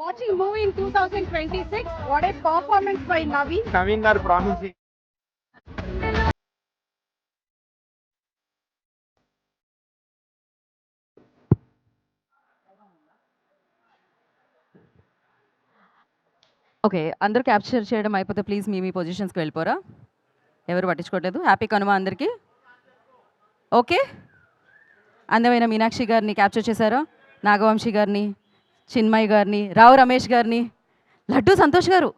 Watching movie in 2026. What a performance by Naveen. Naveen are promising. Okay. అందరూ capture చేయడం అయిపోతే please మీ పొజిషన్స్‌కి వెళ్ళిపోరా. ఎవరు పట్టించుకోవట్లేదు. హ్యాపీ కనుమ అందరికీ. ఓకే. అందమైన మీనాక్షి గారిని క్యాప్చర్ చేశారా? నాగవంశి గారిని, చిన్మయ్ గారిని, రావు రమేష్ గారిని, లడ్డు సంతోష్ గారు.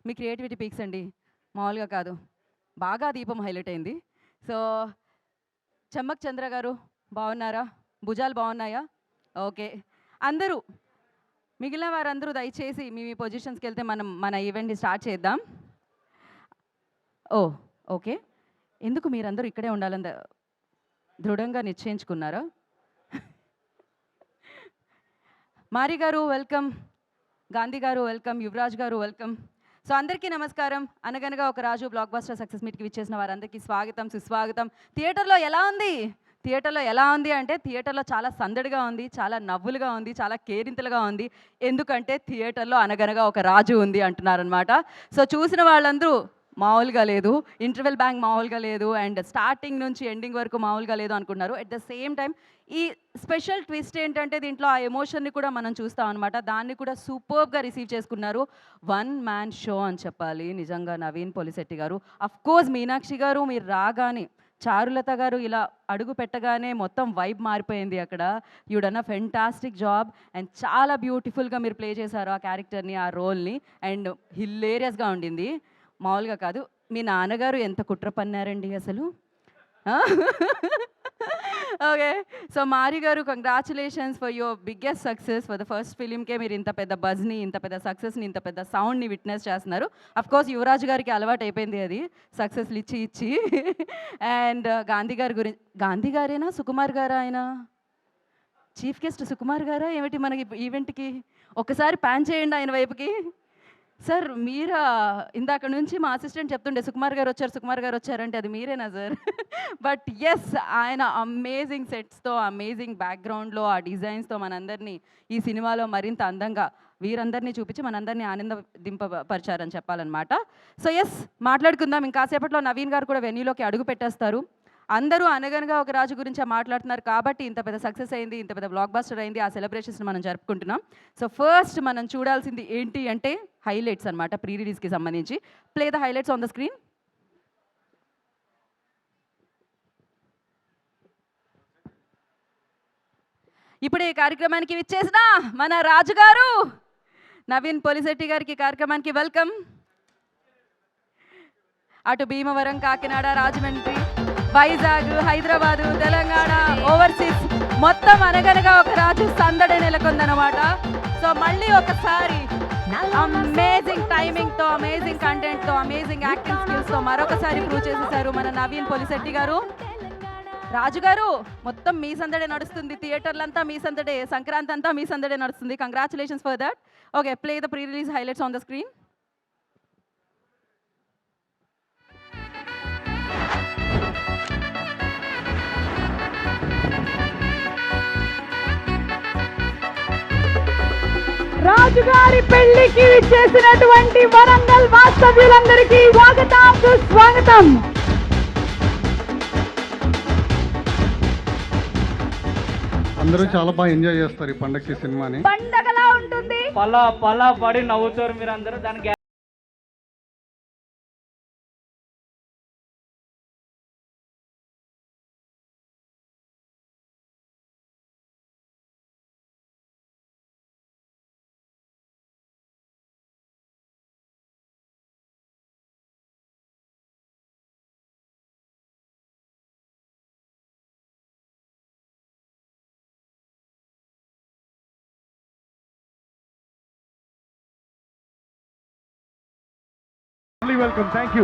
మీ క్రియేటివిటీ పీక్స్ అండి. మామూలుగా కాదు. బాగా దీపం హైలైట్ అయింది. సో చెమ్మక్ చంద్ర గారు బాగున్నారా? భుజాలు బాగున్నాయా? ఓకే. అందరూ మిగిలిన వారందరూ దయచేసి మీ పొజిషన్స్కి వెళ్తే మనం మన ఈవెంట్ని స్టార్ట్ చేద్దాం. ఓ ఓకే. ఎందుకు మీరందరూ ఇక్కడే ఉండాలని దృఢంగా నిశ్చయించుకున్నారా? మారి గారు వెల్కమ్, గాంధీ గారు వెల్కమ్, యువరాజ్ గారు వెల్కమ్. సో అందరికీ నమస్కారం. అనగనగా ఒక రాజు బ్లాక్ బస్టర్ సక్సెస్ మీట్కి విచ్చేసిన వారందరికీ స్వాగతం, సుస్వాగతం. థియేటర్లో ఎలా ఉంది? అంటే థియేటర్లో చాలా సందడిగా ఉంది, చాలా నవ్వులుగా ఉంది, చాలా కేరింతలుగా ఉంది. ఎందుకంటే థియేటర్లో అనగనగా ఒక రాజు ఉంది అంటున్నారనమాట. సో చూసిన వాళ్ళందరూ మామూలుగా లేదు, ఇంటర్వెల్ బ్యాంక్ మామూలుగా లేదు, అండ్ స్టార్టింగ్ నుంచి ఎండింగ్ వరకు మామూలుగా లేదు అనుకున్నారు. అట్ ద సేమ్ టైం ఈ స్పెషల్ ట్విస్ట్ ఏంటంటే దీంట్లో ఆ ఎమోషన్ని కూడా మనం చూస్తాం అనమాట. దాన్ని కూడా సూపర్గా రిసీవ్ చేసుకున్నారు. వన్ మ్యాన్ షో అని చెప్పాలి నిజంగా నవీన్ పొలిశెట్టి గారు. అఫ్కోర్స్ మీనాక్షి గారు మీరు రాగానే, చారులత గారు ఇలా అడుగు పెట్టగానే మొత్తం వైబ్ మారిపోయింది అక్కడ. You done a fantastic job and చాలా బ్యూటిఫుల్గా మీరు ప్లే చేశారు ఆ క్యారెక్టర్ని, ఆ రోల్ని, అండ్ హిల్లేరియస్గా ఉండింది. మామూలుగా కాదు. మీ నాన్నగారు ఎంత కుట్ర పన్నారండి అసలు. ఓకే. సో మారి గారు congratulations for your biggest success. For the first ఫిలింకే మీరు ఇంత పెద్ద బజ్ని, ఇంత పెద్ద సక్సెస్ని, ఇంత పెద్ద సౌండ్ని విట్నెస్ చేస్తున్నారు. అఫ్కోర్స్ యువరాజ్ గారికి అలవాటు అయిపోయింది అది, సక్సెస్లు ఇచ్చి. అండ్ గాంధీ గారి గురించి, గాంధీ గారేనా సుకుమార్ గారా? ఆయన చీఫ్ గెస్ట్ సుకుమార్ గారా ఏమిటి మనకి ఈవెంట్కి? ఒకసారి ప్యాన్ చేయండి ఆయన వైపుకి. సార్ మీరా? ఇందాక నుంచి మా అసిస్టెంట్ చెప్తుండే సుకుమార్ గారు వచ్చారంటే అది మీరేనా సార్? బట్ ఎస్, ఆయన అమేజింగ్ సెట్స్తో, అమేజింగ్ బ్యాక్గ్రౌండ్లో, ఆ డిజైన్స్తో మనందరినీ ఈ సినిమాలో మరింత అందంగా వీరందరినీ చూపించి మనందరినీ ఆనందింపపరిచారని చెప్పాలన్నమాట. సో ఎస్, మాట్లాడుకుందాం. ఇంకాసేపట్లో నవీన్ గారు కూడా వెన్యూలోకి అడుగు పెట్టేస్తారు. అందరూ అనగనగా ఒక రాజు గురించి మాట్లాడుతున్నారు కాబట్టి ఇంత పెద్ద సక్సెస్ అయింది, ఇంత పెద్ద బ్లాక్ బస్టర్ అయింది. ఆ సెలబ్రేషన్స్ని మనం జరుపుకుంటున్నాం. సో ఫస్ట్ మనం చూడాల్సింది ఏంటి అంటే హైలైట్స్ అనమాట, ప్రీ రిలీజ్కి సంబంధించి. Play the highlights on the screen. ఇప్పుడు ఈ కార్యక్రమానికి విచ్చేసిన మన రాజుగారు నవీన్ పొలిశెట్టి గారికి కార్యక్రమానికి వెల్కమ్. అటు భీమవరం, కాకినాడ, రాజమండ్రి, వైజాగ్, హైదరాబాదు, తెలంగాణ, ఓవర్సీస్ మొత్తం అనగనగా ఒక రాజు సందడి నెలకొందనమాట. సో మళ్ళీ ఒకసారి అమేజింగ్ టైమింగ్తో, అమేజింగ్ కంటెంట్తో, అమేజింగ్ యాక్టింగ్ స్కిల్స్తో మరొకసారి ప్రూవ్ చేసేసారు మన నవీన్ పొలిశెట్టి గారు. రాజుగారు మొత్తం మీ సందడే నడుస్తుంది, థియేటర్లంతా మీ సందడే, సంక్రాంతి అంతా మీ సందడే నడుస్తుంది. Congratulations for that. Okay, play the pre release highlights on the screen. రాజుగారి పెళ్లికి చేసినటువంటి వరంగల్ వాస్తవ్యులందరికీ స్వాగతం, సుస్వాగతం. అందరూ చాలా బాగా ఎంజాయ్ చేస్తారు ఈ పండగకి సినిమాని. పండగలా ఉంటుంది. పలా పడి నవ్వుతారు మీరందరూ. దానికి welcome, thank you.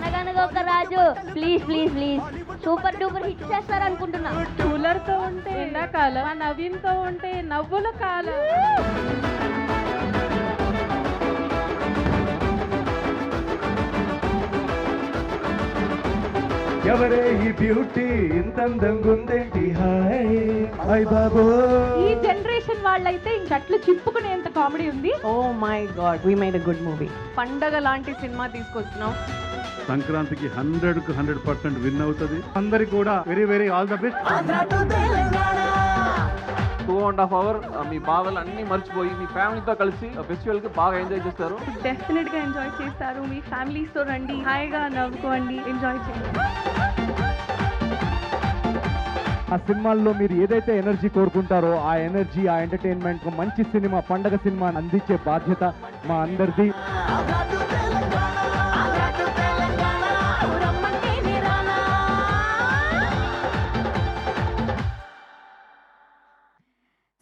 Anaganaga Oka Raju please please please super duper hit చేస్తారు అనుకుంటున్నా. కూలర్తో ఉంటే ఎండాకాలం, నవీన్తో ఉంటే నవ్వుల కాలం. ఎవరే ఈ బ్యూటీ ఇంత అందంగా ఉందేంటి హాయ్ హాయ్ బాబో ఈ జనరేషన్ వాళ్ళైతే ఇంకట్లు చిప్పుకునేంత కామెడీ ఉంది. Oh my god we made a good movie. పండగ లాంటి సినిమా తీసుకొస్తున్నాం. సంక్రాంతికి 100కు 100% విన్ అవుతుంది. అందరికి కూడా very very all the best. 2.5 hours మీ బాధలు అన్ని మర్చిపోయి మీ ఫ్యామిలీతో కలిసి ఫెస్టివల్ కి బాగా ఎంజాయ్ చేస్తారు. డెఫినెట్ గా ఎంజాయ్ చేస్తారు. మీ ఫ్యామిలీస్ తో రండి, హాయిగా నవ్వుకోండి, ఎంజాయ్ చేయండి. ఆ సినిమాల్లో మీరు ఏదైతే ఎనర్జీ కోరుకుంటారో ఆ ఎనర్జీ, ఆ ఎంటర్టైన్మెంట్, మంచి సినిమా, పండగ సినిమా అందించే బాధ్యత మా అందరిది.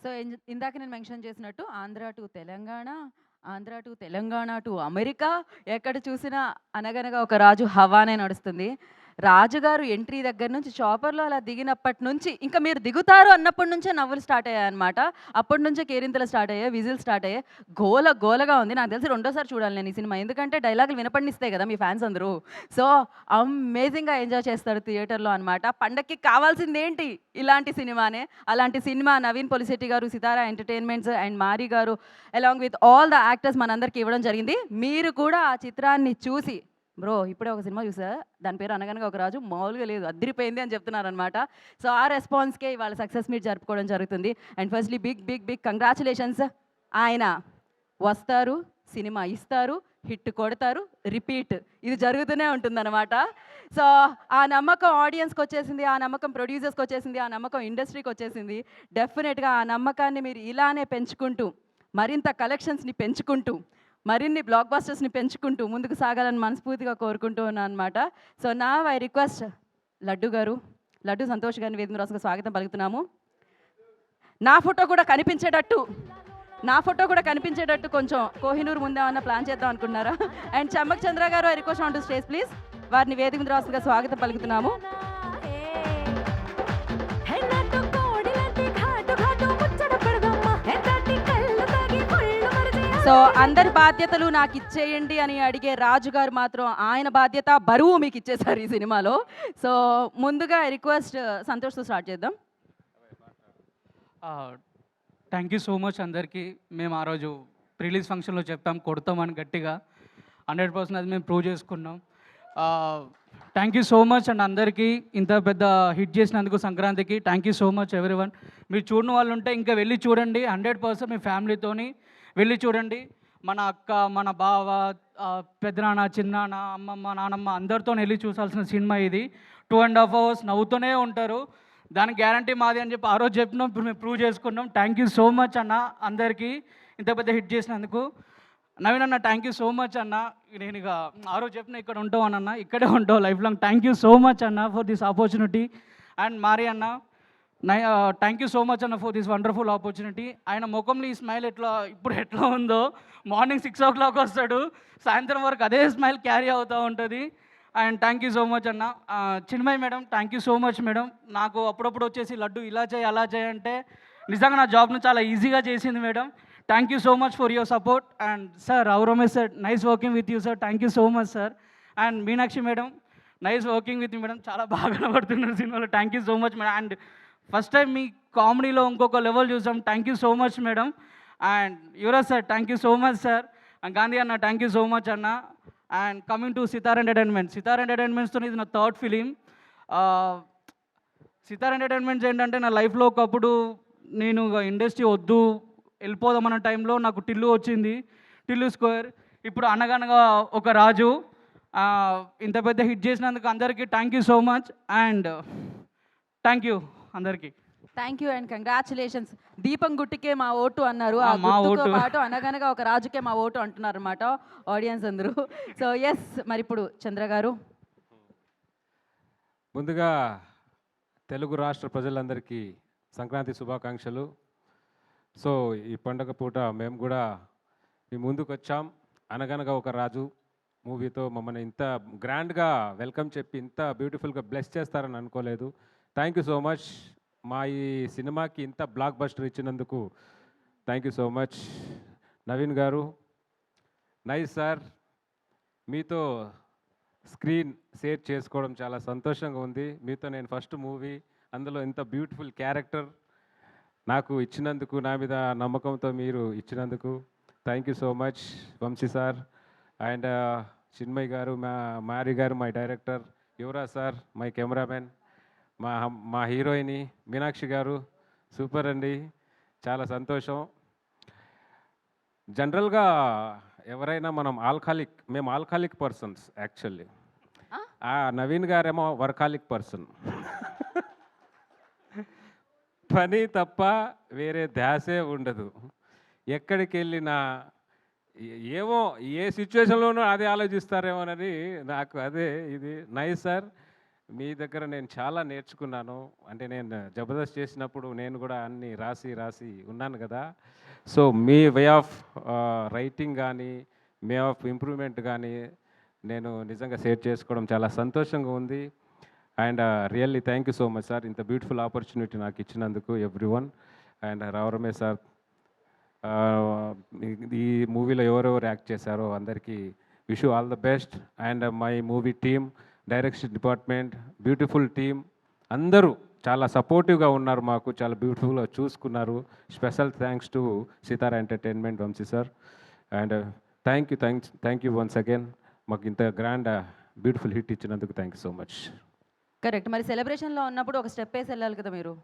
సో ఇందాక నేను మెన్షన్ చేసినట్టు Andhra to Telangana, Andhra to Telangana to America, ఎక్కడ చూసినా అనగనగా ఒక రాజు హవానే నడుస్తుంది. రాజుగారు ఎంట్రీ దగ్గర నుంచి చాపర్లో అలా దిగినప్పటి నుంచి ఇంకా మీరు దిగుతారు అన్నప్పటి నుంచే నవ్వులు స్టార్ట్ అయ్యాయి అనమాట. అప్పటి నుంచే కేరింతలు స్టార్ట్ అయ్యాయి, విజిల్ స్టార్ట్ అయ్యాయి. గోలగా ఉంది. నాకు తెలిసి రెండోసారి చూడాలి నేను ఈ సినిమా, ఎందుకంటే డైలాగులు వినపడినిస్తాయి కదా మీ ఫ్యాన్స్ అందరూ. సో అమేజింగ్గా ఎంజాయ్ చేస్తారు థియేటర్లో అనమాట. పండక్కి కావాల్సింది ఏంటి? ఇలాంటి సినిమానే. అలాంటి సినిమా నవీన్ పొలిశెట్టి గారు, సితారా ఎంటర్టైన్మెంట్స్ అండ్ మారీ గారు along with all the actors మనందరికీ ఇవ్వడం జరిగింది. మీరు కూడా ఆ చిత్రాన్ని చూసి బ్రో ఇప్పుడే ఒక సినిమా చూసా, దాని పేరు అనగనగా ఒక రాజు, మామూలుగా లేదు, అదిరిపోయింది అని చెప్తున్నారనమాట. సో ఆ రెస్పాన్స్కే ఇవాళ సక్సెస్ మీట్ జరుపుకోవడం జరుగుతుంది. And firstly big congratulations. ఆయన వస్తారు, సినిమా ఇస్తారు, హిట్ కొడతారు, రిపీట్, ఇది జరుగుతూనే ఉంటుందన్నమాట. సో ఆ నమ్మకం ఆడియన్స్కి వచ్చేసింది, ఆ నమ్మకం ప్రొడ్యూసర్స్కి వచ్చేసింది, ఆ నమ్మకం ఇండస్ట్రీకి వచ్చేసింది. డెఫినెట్గా ఆ నమ్మకాన్ని మీరు ఇలానే పెంచుకుంటూ, మరింత కలెక్షన్స్ని పెంచుకుంటూ, మరిన్ని బ్లాక్ బస్టర్స్ని పెంచుకుంటూ ముందుకు సాగాలని మనస్ఫూర్తిగా కోరుకుంటూ ఉన్నాను అనమాట. సో నా ఐ రిక్వెస్ట్ లడ్డు గారు, లడ్డు సంతోష్ గారిని వేదిక రాసుగా స్వాగతం పలుకుతున్నాము. నా ఫోటో కూడా కనిపించేటట్టు కొంచెం కోహినూర్ ముందే అన్న ప్లాన్ చేద్దాం అనుకున్నారా? అండ్ చమ్మక్ చంద్ర గారు I request on to stage please. వారిని వేదిక రాసుగా స్వాగతం పలుకుతున్నాము. సో అందరి బాధ్యతలు నాకు ఇచ్చేయండి అని అడిగే రాజుగారు మాత్రం ఆయన బాధ్యత బరువు మీకు ఇచ్చేసారు ఈ సినిమాలో. సో ముందుగా రిక్వెస్ట్ సంతోష్తో స్టార్ట్ చేద్దాం. థ్యాంక్ యూ సో మచ్ అందరికీ. మేము ఆ రోజు రిలీజ్ ఫంక్షన్లో చెప్పాం కొడతామని గట్టిగా. 100% అది మేము ప్రూవ్ చేసుకున్నాం. Thank you so much and అందరికీ ఇంత పెద్ద హిట్ చేసినందుకు సంక్రాంతికి thank you so much everyone. మీరు చూడని వాళ్ళు ఉంటే ఇంకా వెళ్ళి చూడండి. 100% మీ ఫ్యామిలీతోని వెళ్ళి చూడండి. మన అక్క, మన బావ, పెద్దనాన్న, చిన్నాన్న, అమ్మమ్మ, నానమ్మ అందరితో వెళ్ళి చూసాల్సిన సినిమా ఇది. 2.5 hours నవ్వుతూనే ఉంటారు. దానికి గ్యారంటీ మాది అని చెప్పి ఆ రోజు చెప్పినాం, ఇప్పుడు మేము ప్రూవ్ చేసుకున్నాం. థ్యాంక్ యూ సో మచ్ అన్న అందరికీ ఇంత పెద్ద హిట్ చేసినందుకు. నవీన్ అన్న థ్యాంక్ యూ సో మచ్ అన్న. నేను ఇక ఆ రోజు చెప్పిన ఇక్కడ ఉంటావు అన్న, ఇక్కడే ఉంటావు life long. Thank you so much అన్న for this opportunity. And Mari అన్న థ్యాంక్ యూ సో మచ్ అన్న ఫర్ దిస్ వండర్ఫుల్ ఆపర్చునిటీ. ఆయన ముఖంలో ఈ స్మైల్ ఇప్పుడు ఎట్లా ఉందో, మార్నింగ్ 6 o'clock వస్తాడు, సాయంత్రం వరకు అదే స్మైల్ క్యారీ అవుతూ ఉంటుంది. And thank you so much అన్న. Chinmayi madam thank you so much madam. నాకు అప్పుడప్పుడు వచ్చేసి లడ్డు ఇలా చేయి అలా చేయి అంటే నిజంగా నా జాబ్ను చాలా ఈజీగా చేసింది madam. Thank you so much for your support. And sir Ramesh sir nice working with you sir, thank you so much sir. And Meenakshi madam nice working with you madam, చాలా బాగా కనబడుతున్నారు సినిమాలో, thank you so much madam. And first time మీ కామెడీలో ఇంకొక level చూసాం, thank you so much madam. And Yuvraj sir thank you so much sir. And Gandhi అన్న thank you so much అన్న. అండ్ కమింగ్ టు సితార్ ఎంటర్టైన్మెంట్స్తో ఇది నా 3rd ఫిలిం. సితార్ ఎంటర్టైన్మెంట్స్ ఏంటంటే నా లైఫ్లో ఒకప్పుడు నేను ఇండస్ట్రీ వద్దు వెళ్ళిపోదామన్న టైంలో నాకు టిల్లు వచ్చింది, టిల్లు స్క్వేర్. ఇప్పుడు అనగనగా ఒక రాజు. ఇంత పెద్ద హిట్ చేసినందుకు అందరికీ thank you so much. And thank you అందరికీ. Thank you and congratulations. దీపం గుట్టికే మా ఓటు అన్నారు, ఆ మా గుర్తుతో ఓటు. పాటు అనగనగా ఒక రాజుకే మా ఓటు అంటున్నారు అనమాట ఆడియన్స్ అందరూ. సో ఎస్, మరి ఇప్పుడు చంద్ర గారు. ముందుగా తెలుగు రాష్ట్ర ప్రజలందరికీ సంక్రాంతి శుభాకాంక్షలు. సో ఈ పండగ పూట మేము కూడా మీ ముందుకు వచ్చాం. అనగనగా ఒక రాజు మూవీతో మమ్మల్ని ఇంత గ్రాండ్గా వెల్కమ్ చెప్పి ఇంత బ్యూటిఫుల్గా బ్లెస్ చేస్తారని అనుకోలేదు. Thank you so much. మా ఈ సినిమాకి ఇంత బ్లాక్ బస్టర్ ఇచ్చినందుకు thank you so much. Naveen గారు నైస్ సార్, మీతో స్క్రీన్ షేర్ చేసుకోవడం చాలా సంతోషంగా ఉంది. మీతో నేను ఫస్ట్ మూవీ, అందులో ఇంత బ్యూటిఫుల్ క్యారెక్టర్ నాకు ఇచ్చినందుకు, నా మీద నమ్మకంతో మీరు ఇచ్చినందుకు thank you so much Vamsi sir and Chinmay garu, Mari garu my director, Yuvaraj sir my cameraman, మా హీరోయిని మీనాక్షి గారు సూపర్ అండి, చాలా సంతోషం. జనరల్గా ఎవరైనా మేము ఆల్కహాలిక్ పర్సన్స్ యాక్చువల్లీ. నవీన్ గారేమో వర్కాలిక్ పర్సన్. పని తప్ప వేరే ధ్యాసే ఉండదు. ఎక్కడికి వెళ్ళినా ఏమో ఏ సిచ్యువేషన్లోనూ అదే ఆలోచిస్తారేమోనని నాకు అదే ఇది నైస్ సార్. మీ దగ్గర నేను చాలా నేర్చుకున్నాను. అంటే నేను జబర్దస్త్ చేసినప్పుడు నేను కూడా అన్ని రాసి ఉన్నాను కదా. So me way of writing కానీ వే ఆఫ్ ఇంప్రూవ్మెంట్ కానీ నేను నిజంగా షేర్ చేసుకోవడం చాలా సంతోషంగా ఉంది. And really thank you so much sir, ఇంత బ్యూటిఫుల్ ఆపర్చునిటీ నాకు ఇచ్చినందుకు ఎవ్రీ వన్. అండ్ రావరమే సార్, ఈ మూవీలో ఎవరెవరు యాక్ట్ చేశారో అందరికీ wish all the best. And my movie team, direction department, beautiful team అందరూ చాలా సపోర్టివ్గా ఉన్నారు, మాకు చాలా బ్యూటిఫుల్గా చూసుకున్నారు. Special thanks to Sitara entertainment Vamsi sir. And thank you once again, మాకు ఇంత గ్రాండ్ బ్యూటిఫుల్ హిట్ ఇచ్చినందుకు thank you so much. Correct. మరి సెలబ్రేషన్లో ఉన్నప్పుడు ఒక స్టెప్ వేసి వెళ్ళాలి కదా మీరు.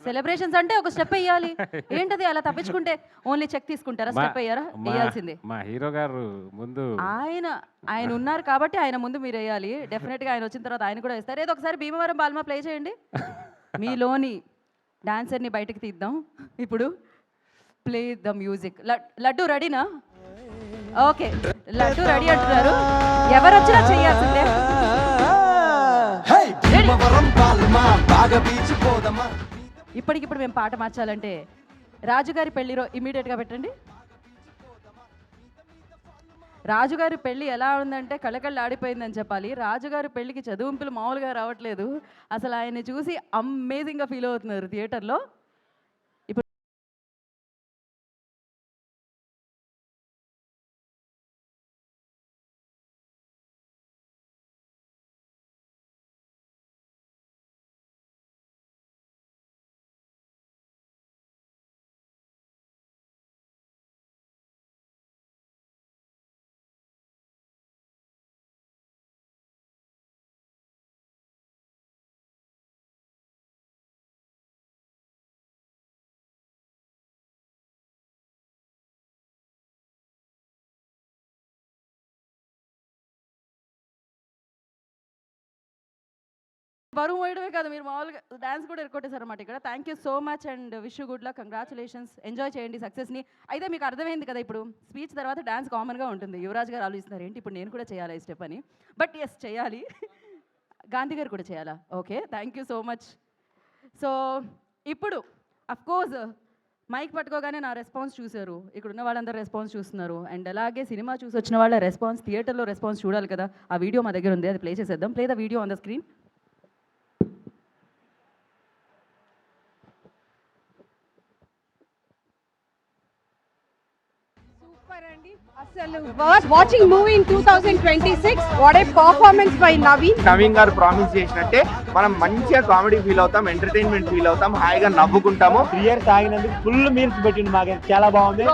సెలబ్రేషన్స్ అంటే ఒక స్టెప్ వేయాలి. ఏంటది అలా తప్పించుకుంటే ఓన్లీ చెక్ తీసుకుంటారా? స్టెప్ వేయారా? వేయాల్సిందే. మా హీరో గారు ముందు ఆయన ఉన్నారు కాబట్టి ఆయన ముందు మీరు వేయాలి. డెఫినెట్గా ఆయన వచ్చిన తర్వాత ఆయన కూడా వేస్తారు. ఏదో ఒకసారి భీమవరం బాల్మా ప్లే చేయండి. మీలోని డాన్సర్ని బయటకు తీద్దాం. ఇప్పుడు ప్లే ద మ్యూజిక్. లడ్డు రెడీనా? ఓకే, లడ్డు రెడీ అంటున్నారు. ఎవరు వచ్చినా చేయాల్సిందే. ఇప్పటికిప్పుడు మేము పాట మార్చాలంటే రాజుగారి పెళ్లిలో ఇమీడియట్గా పెట్టండి. రాజుగారి పెళ్ళి ఎలా ఉందంటే కళకళ్ళు ఆడిపోయిందని చెప్పాలి. రాజుగారి పెళ్ళికి చదువుంపులు మామూలుగా రావట్లేదు. అసలు ఆయన్ని చూసి అమేజింగ్గా ఫీల్ అవుతున్నారు థియేటర్లో. బరువు వేయడమే కాదు, మీరు మామూలుగా డాన్స్ కూడా ఎరగొట్టేశారు అన్నమాట ఇక్కడ. Thank you so much and wish you good luck, congratulations. Enjoy చేయండి సక్సెస్ని. అయితే మీకు అర్థమైంది కదా, ఇప్పుడు స్పీచ్ తర్వాత డాన్స్ కామన్గా ఉంటుంది. యువరాజ్ గారు ఆలోచిస్తున్నారు ఏంటి ఇప్పుడు నేను కూడా చేయాలా ఈ స్టెప్ అని. బట్ ఎస్ చేయాలి. గాంధీ గారు కూడా చేయాలా? Okay, thank you so much. So ఇప్పుడు అఫ్కోర్స్ మైక్ పట్టుకోగానే నా రెస్పాన్స్ చూశారు, ఇక్కడ ఉన్న వాళ్ళందరూ రెస్పాన్స్ చూస్తున్నారు. అండ్ అలాగే సినిమా చూసి వచ్చిన వాళ్ళ రెస్పాన్స్, థియేటర్లో రెస్పాన్స్ చూడాలి కదా. ఆ వీడియో మా దగ్గర ఉంది, అది ప్లే చేసేద్దాం. Play the video on the screen. Was watching movie in 2026. What a performance by Naveen. Naveen గారు ప్రామిస్ చేసినట్టే మనం మంచిగా కామెడీ ఫీల్ అవుతాం, ఎంటర్టైన్మెంట్ ఫీల్ అవుతాం, హాయిగా నవ్వుకుంటాము. క్లియర్ తాగినందుకు ఫుల్ మీల్స్ పెట్టింది మాకు, చాలా బాగుంది.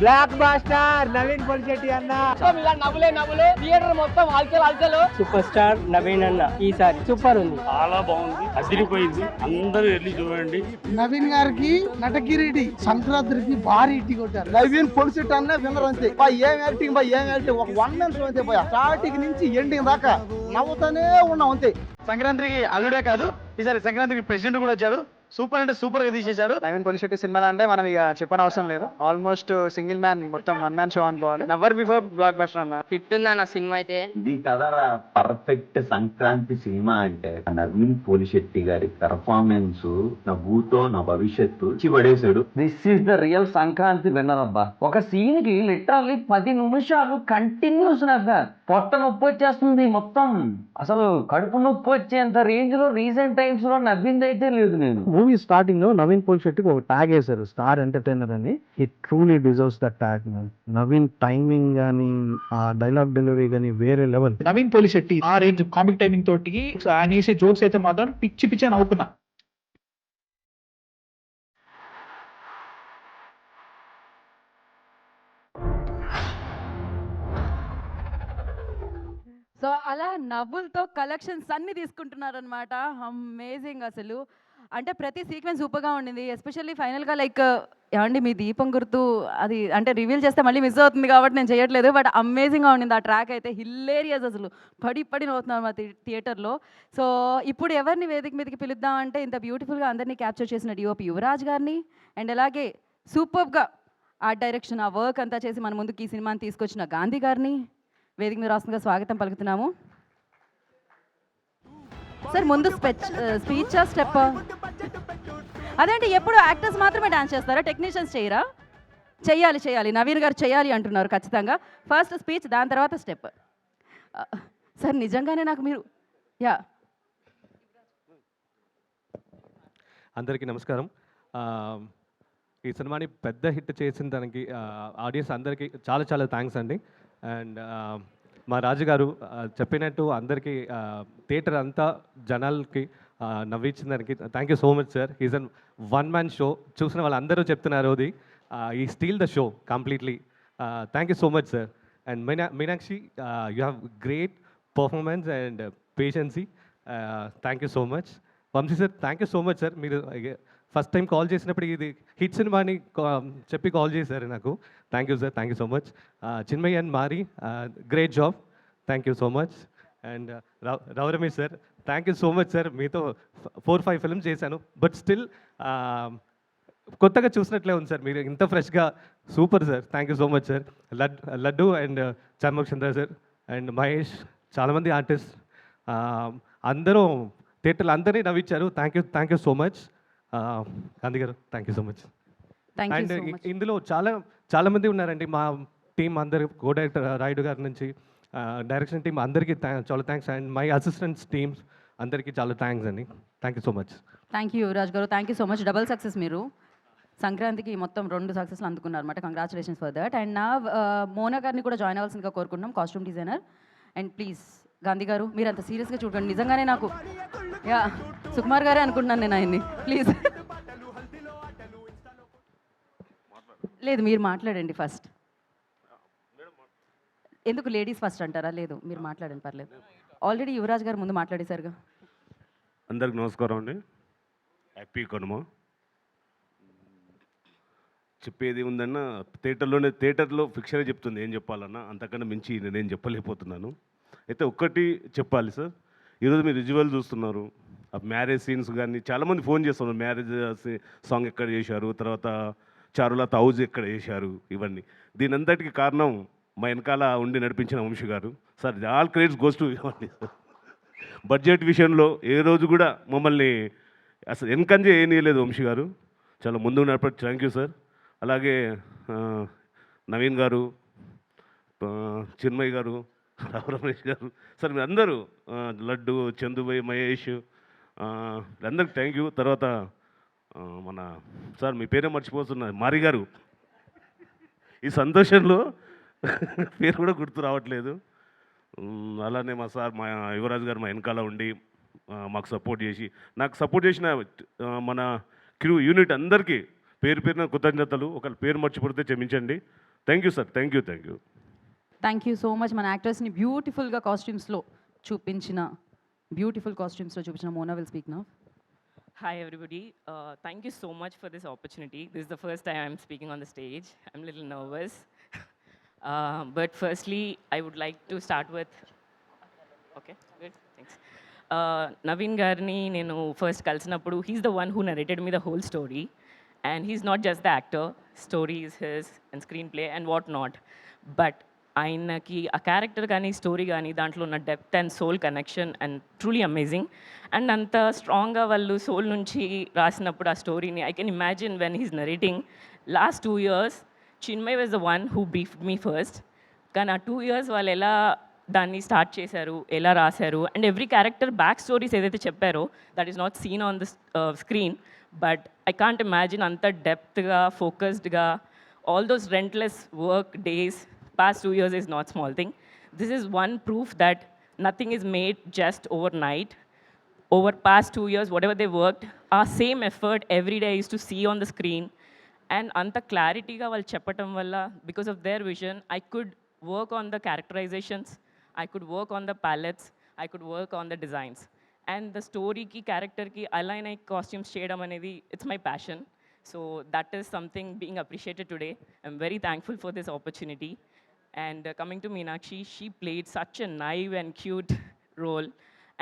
బ్లాక్ బాస్టర్ నవీన్ పొలిశెట్టి అన్న, నవ్వులే థియేటర్ మొత్తం హల్చల్. సూపర్ స్టార్ నవీన్ అన్న ఈసారి సూపర్ ఉంది, చాలా బాగుంది, అదిరిపోయింది. అందరూ వెళ్ళి చూడండి. నవీన్ గారికి నటకిరీటి సంక్రాంతికి భారీ ఇట్టి కొట్టారు. నవీన్ పొలిశెట్టి అన్న విన్నర్ అంతే. ఏం యాక్టింగ్ ఒక 1 month అంతే పోయా, స్టార్టింగ్ నుంచి ఎండింగ్ దాకా నవ్వుతానే ఉన్నాం అంతే. సంక్రాంతికి అల్లుడే కాదు, ఈసారి సంక్రాంతికి ప్రెసిడెంట్ కూడా వచ్చారు. సూపర్ అంటే సూపర్ గా తీసేశారు. నవీన్ పొలిశెట్టి సినిమా అంటే మనం ఇక చెప్పనవసరం లేదు. ఆల్మోస్ట్ సింగిల్ మ్యాన్, మొత్తం 1 man షో అనుకోవాలి. నెవర్ బిఫోర్ బ్లాక్ బస్టర్ అన్న. హిట్ ఉందన్న సినిమా అయితే. ఇది కదా పర్ఫెక్ట్ సంక్రాంతి సినిమా అంటే. నవీన్ పోలిశెట్టి గారి పెర్ఫార్మెన్స్ నవ్వుతో నా భవిష్యత్తు పడేశాడు. This is the real Sankranti winner అబ్బా. ఒక సీన్ కి లిటరల్లీ 10 నిమిషాలు కంటిన్యూస్ పొట్ట నొప్పి వచ్చేస్తుంది మొత్తం. అసలు కడుపు నొప్పి వచ్చేంత రేంజ్ లో రీసెంట్ టైమ్స్ లో నవ్వింది అయితే లేదు. నేను మూవీ స్టార్టింగ్ లో నవీన్ పోల్శెట్టికి ఒక ట్యాగ్ వేశారు, స్టార్ ఎంటర్టైనర్ అని. ఈ truly deserves that tag. Naveen timing కానీ ఆ డైలాగ్ డెలివరీ కానీ వేరే లెవెల్. నవీన్ పోలిశెట్టి ఆ రేంజ్ కామిక్ టైమింగ్ తోటి ఆయన వేసే జోక్స్ అయితే మాత్రం పిచ్చి పిచ్చి నవ్వుకున్నా. సో అలా నవ్వులతో కలెక్షన్స్ అన్ని తీసుకుంటున్నారనమాట. అమేజింగ్ అసలు. అంటే ప్రతి సీక్వెన్స్ సూపర్గా ఉండింది. ఎస్పెషల్లీ ఫైనల్గా లైక్ ఏమండి మీ దీపం గుర్తు అది అంటే రివీల్ చేస్తే మళ్ళీ మిస్ అవుతుంది కాబట్టి నేను చేయట్లేదు. బట్ అమేజింగ్గా ఉండింది ఆ ట్రాక్ అయితే. హిల్లేరియస్ అసలు. పడి నవ్వుతున్నారు మా థియేటర్లో. సో ఇప్పుడు ఎవరిని వేదిక మీదకి పిలుద్దాం అంటే ఇంత బ్యూటిఫుల్గా అందరినీ క్యాప్చర్ చేసిన డిఓపి యువరాజ్ గారిని అండ్ అలాగే సూపర్గా ఆర్ట్ డైరెక్షన్ ఆ వర్క్ అంతా చేసి మన ముందుకు ఈ సినిమాని తీసుకొచ్చిన గాంధీ గారిని వేదిక మీద రాస్తుందిగా స్వాగతం పలుకుతున్నాము. సార్ ముందు స్పీచా స్టెప్? అదేంటి ఎప్పుడు యాక్టర్స్ మాత్రమే డాన్స్ చేస్తారా, టెక్నీషియన్స్ చేయరా? చేయాలి నవీన్ గారు చేయాలి అంటున్నారు ఖచ్చితంగా. ఫస్ట్ స్పీచ్, దాని తర్వాత స్టెప్. సార్ నిజంగానే నాకు మీరు అందరికీ నమస్కారం. ఈ సినిమాని పెద్ద హిట్ చేసిన దానికి ఆడియన్స్ అందరికీ చాలా చాలా థ్యాంక్స్ అండి. అండ్ మా రాజుగారు చెప్పినట్టు అందరికీ థియేటర్ అంతా జనాలకి నవ్వించిన దానికి thank you so much sir. Is an one man show. చూసిన వాళ్ళందరూ చెప్తున్నారు అది ఈ steal the show completely. Thank you so much sir. And Meenakshi you have great performance and patiency. Thank you so much. Vamsi sir thank you so much sir. మీరు first time call చేసినప్పుడు ఇది hit cinema అని చెప్పి call చేశారు నాకు. Thank you sir, thank you so much. Chinmay and మారి great job, thank you so much. And Rao Ramesh sir thank you so much sir. మీతో 4-5 films చేశాను బట్ స్టిల్ కొత్తగా చూసినట్లే ఉంది సార్. మీరు ఇంత ఫ్రెష్గా super sir. Thank you so much sir. Laddu and Chammak Chandra sir and Mahesh, చాలామంది artist అందరూ థియేటర్లు అందరినీ నవ్వించారు. Thank you so much. Gandhi గారు thank you so much. And ఇందులో చాలా మంది ఉన్నారండి మా టీం అందరు, కో డైరెక్టర్ రాయుడు గారి నుంచి డైరెక్షన్ టీం అందరికీ చాలా thanks. And my assistants teams అందరికీ చాలా థ్యాంక్స్ అండి. Thank you so much. Thank you Yuvraj గారు, thank you so much. Double success మీరు సంక్రాంతికి మొత్తం 2 సక్సెస్లు అందుకున్నారు అనమాట. Congratulations for that. అండ్ నా మోనా గారిని కూడా జాయిన్ అవ్వాల్సిందిగా కోరుకుంటున్నాం, costume designer. And please Gandhi గారు మీరు అంత సీరియస్గా చూడండి, నిజంగానే నాకు సుకుమార్ గారే అనుకుంటున్నాను నేను ఆయన్ని. ప్లీజ్ లేదు మీరు మాట్లాడండి ఫస్ట్. ఎందుకు లేడీస్ ఫస్ట్ అంటారా? లేదు మీరు మాట్లాడండి పర్లేదు. ఆల్రెడీ యువరాజ్ గారు ముందు మాట్లాడేశారుగా. అందరికి నమస్కారం అండి. హ్యాపీ కనుమ. చెప్పేది ఉందన్న థియేటర్లో ఫిక్షనే చెప్తుంది ఏం చెప్పాలన్నా, అంతకన్నా మించి నేనేం చెప్పలేకపోతున్నాను. అయితే ఒక్కటి చెప్పాలి సార్, ఈరోజు మీరు విజువల్ చూస్తున్నారు, ఆ మ్యారేజ్ సీన్స్ కానీ చాలామంది ఫోన్ చేస్తున్నారు, మ్యారేజ్ సాంగ్ ఎక్కడ చేశారు, తర్వాత చారులత హౌజ్ ఎక్కడ చేశారు, ఇవన్నీ. దీని అంతటికి కారణం మా వెనకాల ఉండి నడిపించిన వంశీ గారు sir. All credits goes to ఇవన్నీ సార్. బడ్జెట్ విషయంలో ఏ రోజు కూడా మమ్మల్ని అసలు వెనకంజే ఏం చేయలేదు వంశీ గారు, చాలా ముందు నడిపి. Thank you sir. అలాగే నవీన్ గారు, చిన్మయ్ గారు, రావు రమేష్ గారు సార్, మీరు అందరూ, లడ్డు, చందుబాయ్, మహేష్, అందరికి థ్యాంక్ యూ. తర్వాత మన సార్ మీ పేరే మర్చిపోతున్నా, మారి గారు. ఈ సంతోషంలో పేరు కూడా గుర్తు రావట్లేదు. అలానే మా సార్, మా యువరాజ్ గారు మా వెనకాల ఉండి మాకు సపోర్ట్ చేసి, నాకు సపోర్ట్ చేసిన మన క్రూ యూనిట్ అందరికీ పేరు పేరున కృతజ్ఞతలు. ఒకళ్ళ పేరు మర్చిపోతే క్షమించండి. Thank you sir. Thank you. Thank you so much. మన యాక్టర్స్ని బ్యూటిఫుల్గా కాస్ట్యూమ్స్లో చూపించిన Mona will speak now. Hi everybody, thank you so much for this opportunity. This is the first time I'm speaking on the stage. I'm a little nervous. But firstly, I would like to start with... Okay, good, thanks. Naveen Garni, nenu first kalsinappudu, he's the one who narrated me the whole story. And he's not just the actor, story is his, and screenplay and what not. But ఆయనకి ఆ character కానీ story కానీ దాంట్లో ఉన్న depth and soul connection and truly amazing. And అంత స్ట్రాంగ్గా వాళ్ళు soul నుంచి రాసినప్పుడు ఆ స్టోరీని I can imagine when he's narrating. Last 2 years Chinmay was the one who briefed me first. కానీ ఆ 2 years వాళ్ళు ఎలా దాన్ని స్టార్ట్ చేశారు, ఎలా రాశారు, and every character back stories ఏదైతే చెప్పారో that is not seen on the screen, But I can't imagine anta depth ga, focused ga, all those relentless work days, past 2 years is not small thing. This is one proof that nothing is made just overnight. Over past 2 years, whatever they worked, our same effort every day is to see on the screen. And anta clarity ga వాళ్ళు చెప్పటం వల్ల, because of their vision, I could work on the characterizations, I could work on the palettes, I could work on the designs. And the story ki, character ki align అయ్యి costumes చేయడం అనేది, it's my passion. So that is something being appreciated today. I'm very thankful for this opportunity. And coming to Meenakshi, she played such a naive and cute role.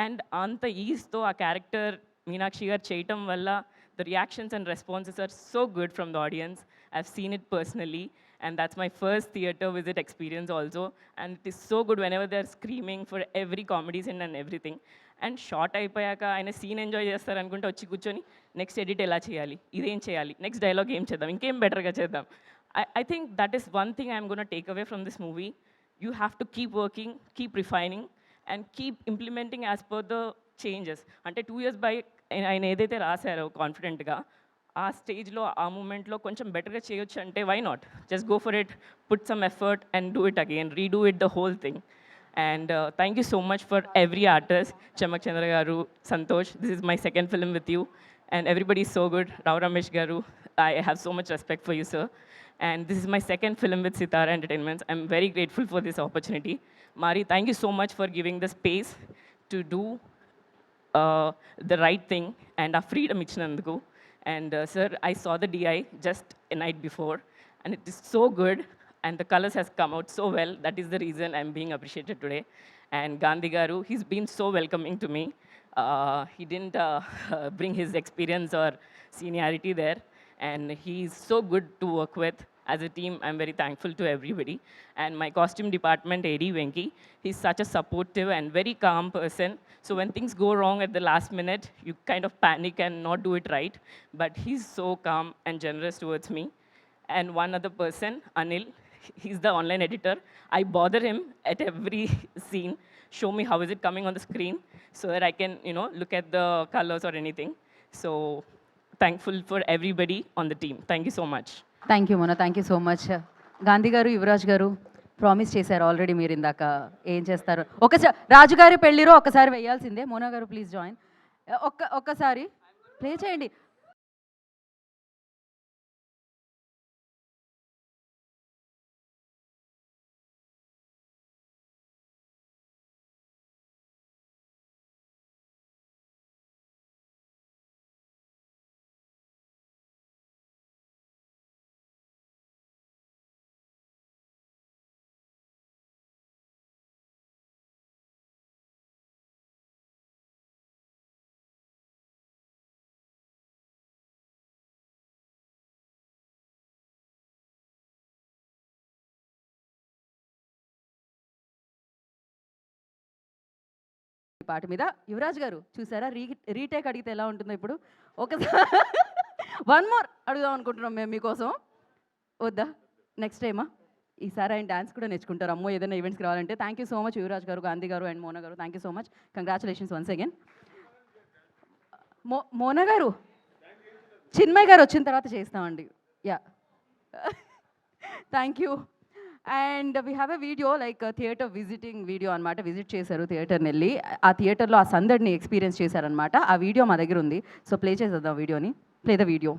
And anta ease tho aa character Meenakshi garu cheytam valla, the reactions and responses are so good from the audience. I've seen it personally, and that's my first theater visit experience also. And it is so good whenever they're screaming for every comedy scene and everything. And short అయిపోయాక ఆయన scene enjoy చేస్తారు అనుకుంటే వచ్చి కూర్చొని next edit ఎలా చేయాలి, ఇదేం చేయాలి, నెక్స్ట్ డైలాగ్ ఏం చేద్దాం, ఇంకేం బెటర్గా చేద్దాం. I think that is one thing I'm going to take away from this movie. You have to keep working, keep refining, and keep implementing as per the changes. అంటే 2 years by ఆయన ఏదైతే రాశారో కాన్ఫిడెంట్గా, ఆ స్టేజ్లో ఆ మూమెంట్లో కొంచెం బెటర్గా చేయొచ్చు అంటే why not, just go for it, put some effort and do it again, redo it the whole thing. And thank you so much for every artist. Chamak Chandra garu, Santosh, this is my second film with you. And everybody is so good. Rao Ramesh garu, I have so much respect for you, sir. And this is my second film with Sitara Entertainments. I'm very grateful for this opportunity. Mari, thank you so much for giving the space to do the right thing and our freedom ichinanduku. And sir, I saw the DI just a night before, and it is so good. And the colors has come out so well. That is the reason I'm being appreciated today. And Gandhi Garu, he's been so welcoming to me. He didn't bring his experience or seniority there. And he's so good to work with. As a team, I'm very thankful to everybody. And my costume department, AD Venki, he's such a supportive and very calm person. So when things go wrong at the last minute, you kind of panic and not do it right. But he's so calm and generous towards me. And one other person, Anil, he's the online editor. I bother him at every scene, show me how is it coming on the screen so that I can, look at the colors or anything. So thankful for everybody on the team. Thank you so much. Thank you Mona, thank you so much. Gandhi గారు, యువరాజ్ గారు promise చేశారు already, మీరు ఇందాక ఏం చేస్తారు. ఒకసారి రాజుగారి పెళ్ళిరో ఒకసారి వేయాల్సిందే. మోనా గారు ప్లీజ్ జాయిన్. ఒక్కసారి ప్లే చేయండి. పాట మీద యువరాజ్ గారు చూసారా, రీటేక్ అడిగితే ఎలా ఉంటుందో ఇప్పుడు. ఒకసారి వన్ మోర్ అడుగుదాం అనుకుంటున్నాం మేము మీకోసం. వద్దా? నెక్స్ట్ టైమా? ఈసారి ఆయన డాన్స్ కూడా నేర్చుకుంటారు అమ్మో ఏదైనా ఈవెంట్స్కి రావాలంటే. Thank you so much Yuvraj గారు, గాంధీ గారు అండ్ మోనా గారు. Thank you so much. Congratulations once again. Mona గారు, చిన్మయ్ గారు వచ్చిన తర్వాత చేస్తామండి. Yeah, thank you. And we have a video like theatre visiting video అనమాట. విజిట్ చేశారు థియేటర్ని వెళ్ళి, ఆ థియేటర్లో ఆ సందడిని ఎక్స్పీరియన్స్ చేశారనమాట. ఆ వీడియో మా దగ్గర ఉంది, సో ప్లే చేసేద్దాం వీడియోని. Play the video.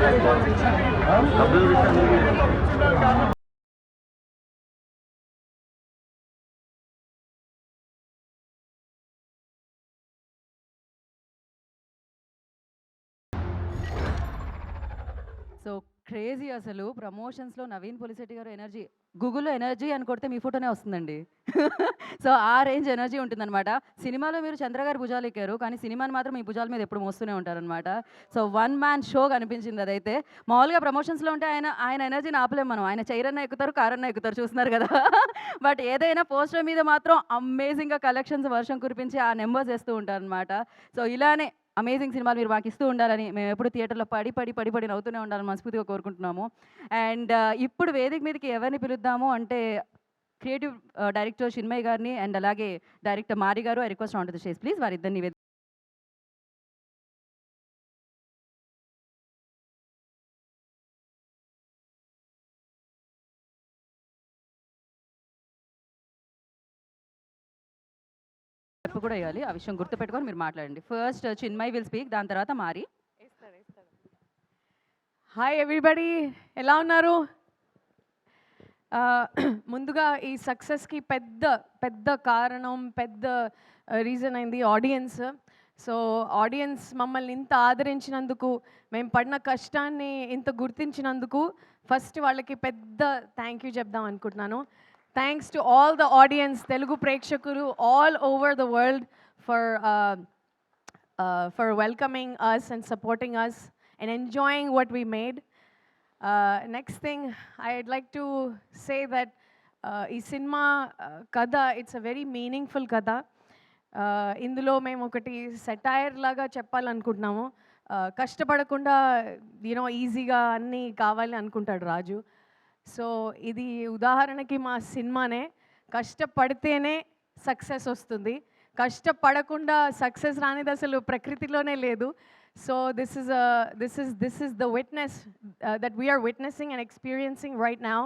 So crazy అసలు ప్రమోషన్స్లో నవీన్ పులిశెట్టి గారు ఎనర్జీ గూగుల్లో ఎనర్జీ అని కొడితే మీ ఫోటోనే వస్తుందండి. సో ఆ రేంజ్ ఎనర్జీ ఉంటుందన్నమాట. సినిమాలో మీరు చంద్ర గారు భుజాలు ఎక్కారు, కానీ సినిమాని మాత్రం మీ భుజాల మీద ఎప్పుడు మోస్తూనే ఉంటారనమాట. సో వన్ మ్యాన్ షో కనిపించింది అదైతే. మామూలుగా ప్రమోషన్స్లో ఉంటే ఆయన ఎనర్జీని ఆపలేం మనం. ఆయన చైరన్న ఎక్కుతారు, కారన్న ఎక్కుతారు, చూస్తున్నారు కదా. బట్ ఏదైనా పోస్టర్ మీద మాత్రం అమేజింగ్గా కలెక్షన్స్ వర్షం కురిపించి ఆ నెంబర్స్ వేస్తూ ఉంటారనమాట. సో ఇలానే అమేజింగ్ సినిమాలు మీరు మాకు ఇస్తూ ఉండాలని, మేము ఎప్పుడు థియేటర్లో పడి నవ్వుతూనే ఉండాలని మనస్ఫూర్తిగా కోరుకుంటున్నాము. అండ్ ఇప్పుడు వేదిక మీదకి ఎవరిని పిలుద్దాము అంటే క్రియేటివ్ డైరెక్టర్ చిన్మయ్ గారిని అండ్ అలాగే డైరెక్టర్ మారి గారు. I request on to the stage please. వారిద్దరిని కూడా వేయాలి, ఆ విషయం గుర్తుపెట్టుకొని మీరు మాట్లాడండి. ఫస్ట్ చిన్మయ్ విల్ స్పీక్, దాని తర్వాత మారి. హాయ్ ఎవ్రీబడి, ఎలా ఉన్నారు? ముందుగా ఈ సక్సెస్కి పెద్ద కారణం, పెద్ద రీజన్ అయింది ఆడియన్స్. సో ఆడియన్స్ మమ్మల్ని ఇంత ఆదరించినందుకు, మేము పడిన కష్టాన్ని ఇంత గుర్తించినందుకు ఫస్ట్ వాళ్ళకి పెద్ద థ్యాంక్ యూ చెప్దాం అనుకుంటున్నాను. Thanks to all the audience, Telugu Prekshakuru all over the world for welcoming us and supporting us and enjoying what we made. Next thing, I'd like to say that ee cinema kada, it's a very meaningful kada. Indulo మేము ఒకటి satire లాగా చెప్పాలనుకుంటున్నాము. కష్టపడకుండా ఈజీగా అన్నీ కావాలి అనుకుంటాడు రాజు. So ఇది ఉదాహరణకి మా సినిమానే. కష్టపడితేనే సక్సెస్ వస్తుంది, కష్టపడకుండా సక్సెస్ రానిది అసలు ప్రకృతిలోనే లేదు. So this is the witness that we are witnessing and experiencing right now.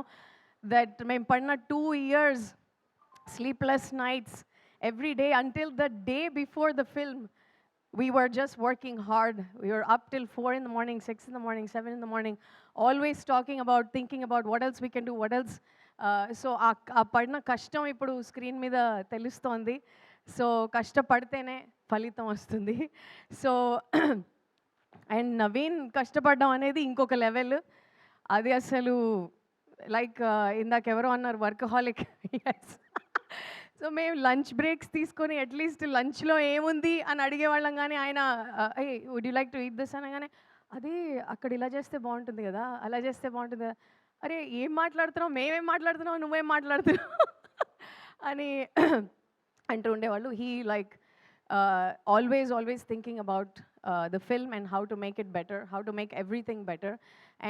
That మేము పడిన 2 years sleepless nights every day until the day before the film. We were just working hard. We were up till 4 in the morning, 6 in the morning, 7 in the morning, always talking about, thinking about what else we can do, what else. So ఆ పడిన కష్టం ఇప్పుడు screen మీద తెలుస్తోంది. So కష్టపడితేనే ఫలితం వస్తుంది. So and Naveen కష్టపడడం అనేది ఇంకొక లెవెల్. అది అసలు లైక్ ఇందాక ఎవరో అన్నారు వర్కహాలిక్. ఎస్. సో మేము లంచ్ బ్రేక్స్ తీసుకొని అట్లీస్ట్ లంచ్లో ఏముంది అని అడిగేవాళ్ళం, కానీ ఆయన would you like to eat this అనగానే అది అక్కడ ఇలా చేస్తే బాగుంటుంది కదా, అలా చేస్తే బాగుంటుంది కదా. అరే ఏం మాట్లాడుతున్నావు, మేమేం మాట్లాడుతున్నావు, నువ్వేం మాట్లాడుతున్నావు అని అంటూ ఉండేవాళ్ళు. He like always thinking about the film and how to make it better, how to make everything better.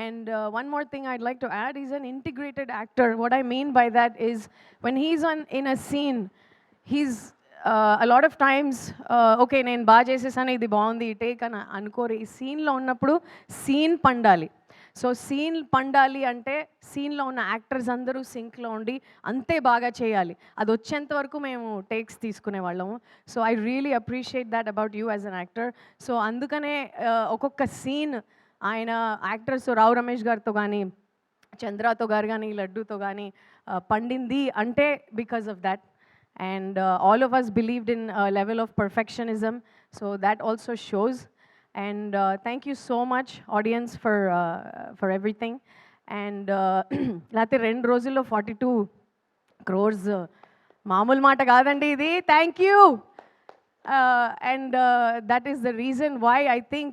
And one more thing I'd like to add, he's an integrated actor. What I mean by that is when he's in a scene, he's a lot of times okay నేను బాగా చేసేసాను, ఇది బాగుంది, take అని అనుకోరు. ఈ సీన్లో ఉన్నప్పుడు సీన్ పండాలి. సో సీన్ పండాలి అంటే సీన్లో ఉన్న యాక్టర్స్ అందరూ సింక్లో ఉండి అంతే బాగా చేయాలి. అది వచ్చేంత వరకు మేము టేక్స్ తీసుకునే వాళ్ళము. So I really appreciate that about you as an actor. So అందుకనే ఒక్కొక్క సీన్ ఆయన యాక్టర్స్ రావు రమేష్ గారితో కానీ, చంద్రతో గారు కానీ, లడ్డూతో కానీ పండింది అంటే because of that. And all of us believed in a level of perfectionism, so that also shows. And thank you so much audience for everything. And late 2 రోజుల్లో 42 crores మామూలు మాట కాదండి ఇది. Thank you. And that is the reason why I think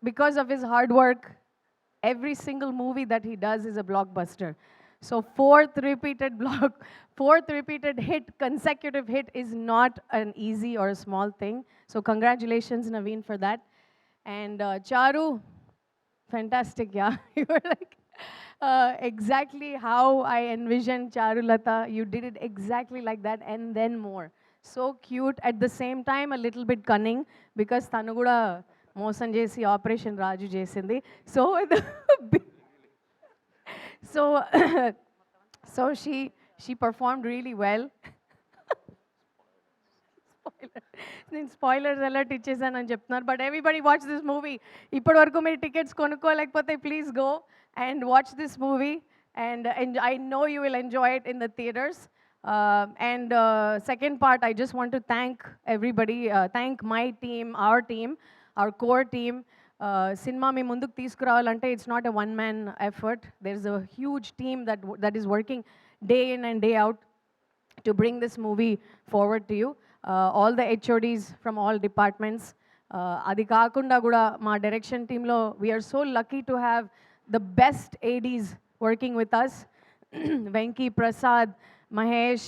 because of his hard work every single movie that he does is a blockbuster. So fourth repeated hit, consecutive hit is not an easy or a small thing. So congratulations Naveen for that. And Charu, fantastic, yeah. You were like exactly how I envisioned Charulata. You did it exactly like that and then more. So cute, at the same time a little bit cunning because tanu kuda mosam chesi operation Raju chesindi. So she performed really well. నేను spoilers alert ఇచ్చేసానని చెప్తున్నారు, but everybody watch this movie. ఇప్పటి వరకు మీరు tickets కొనుక్కోలేకపోతే please go and watch this movie, and I know you will enjoy it in the theaters. And second part, I just want to thank everybody, thank my team, our core team. Cinema me munduku తీసుకురావాలంటే it's not a one man effort. There's a huge team that is working day in and day out to bring this movie forward to you. All the HODs from all departments. అది కాకుండా కూడా మా direction టీంలో we are so lucky to have the best ADs working with us. Venki, Prasad, Mahesh,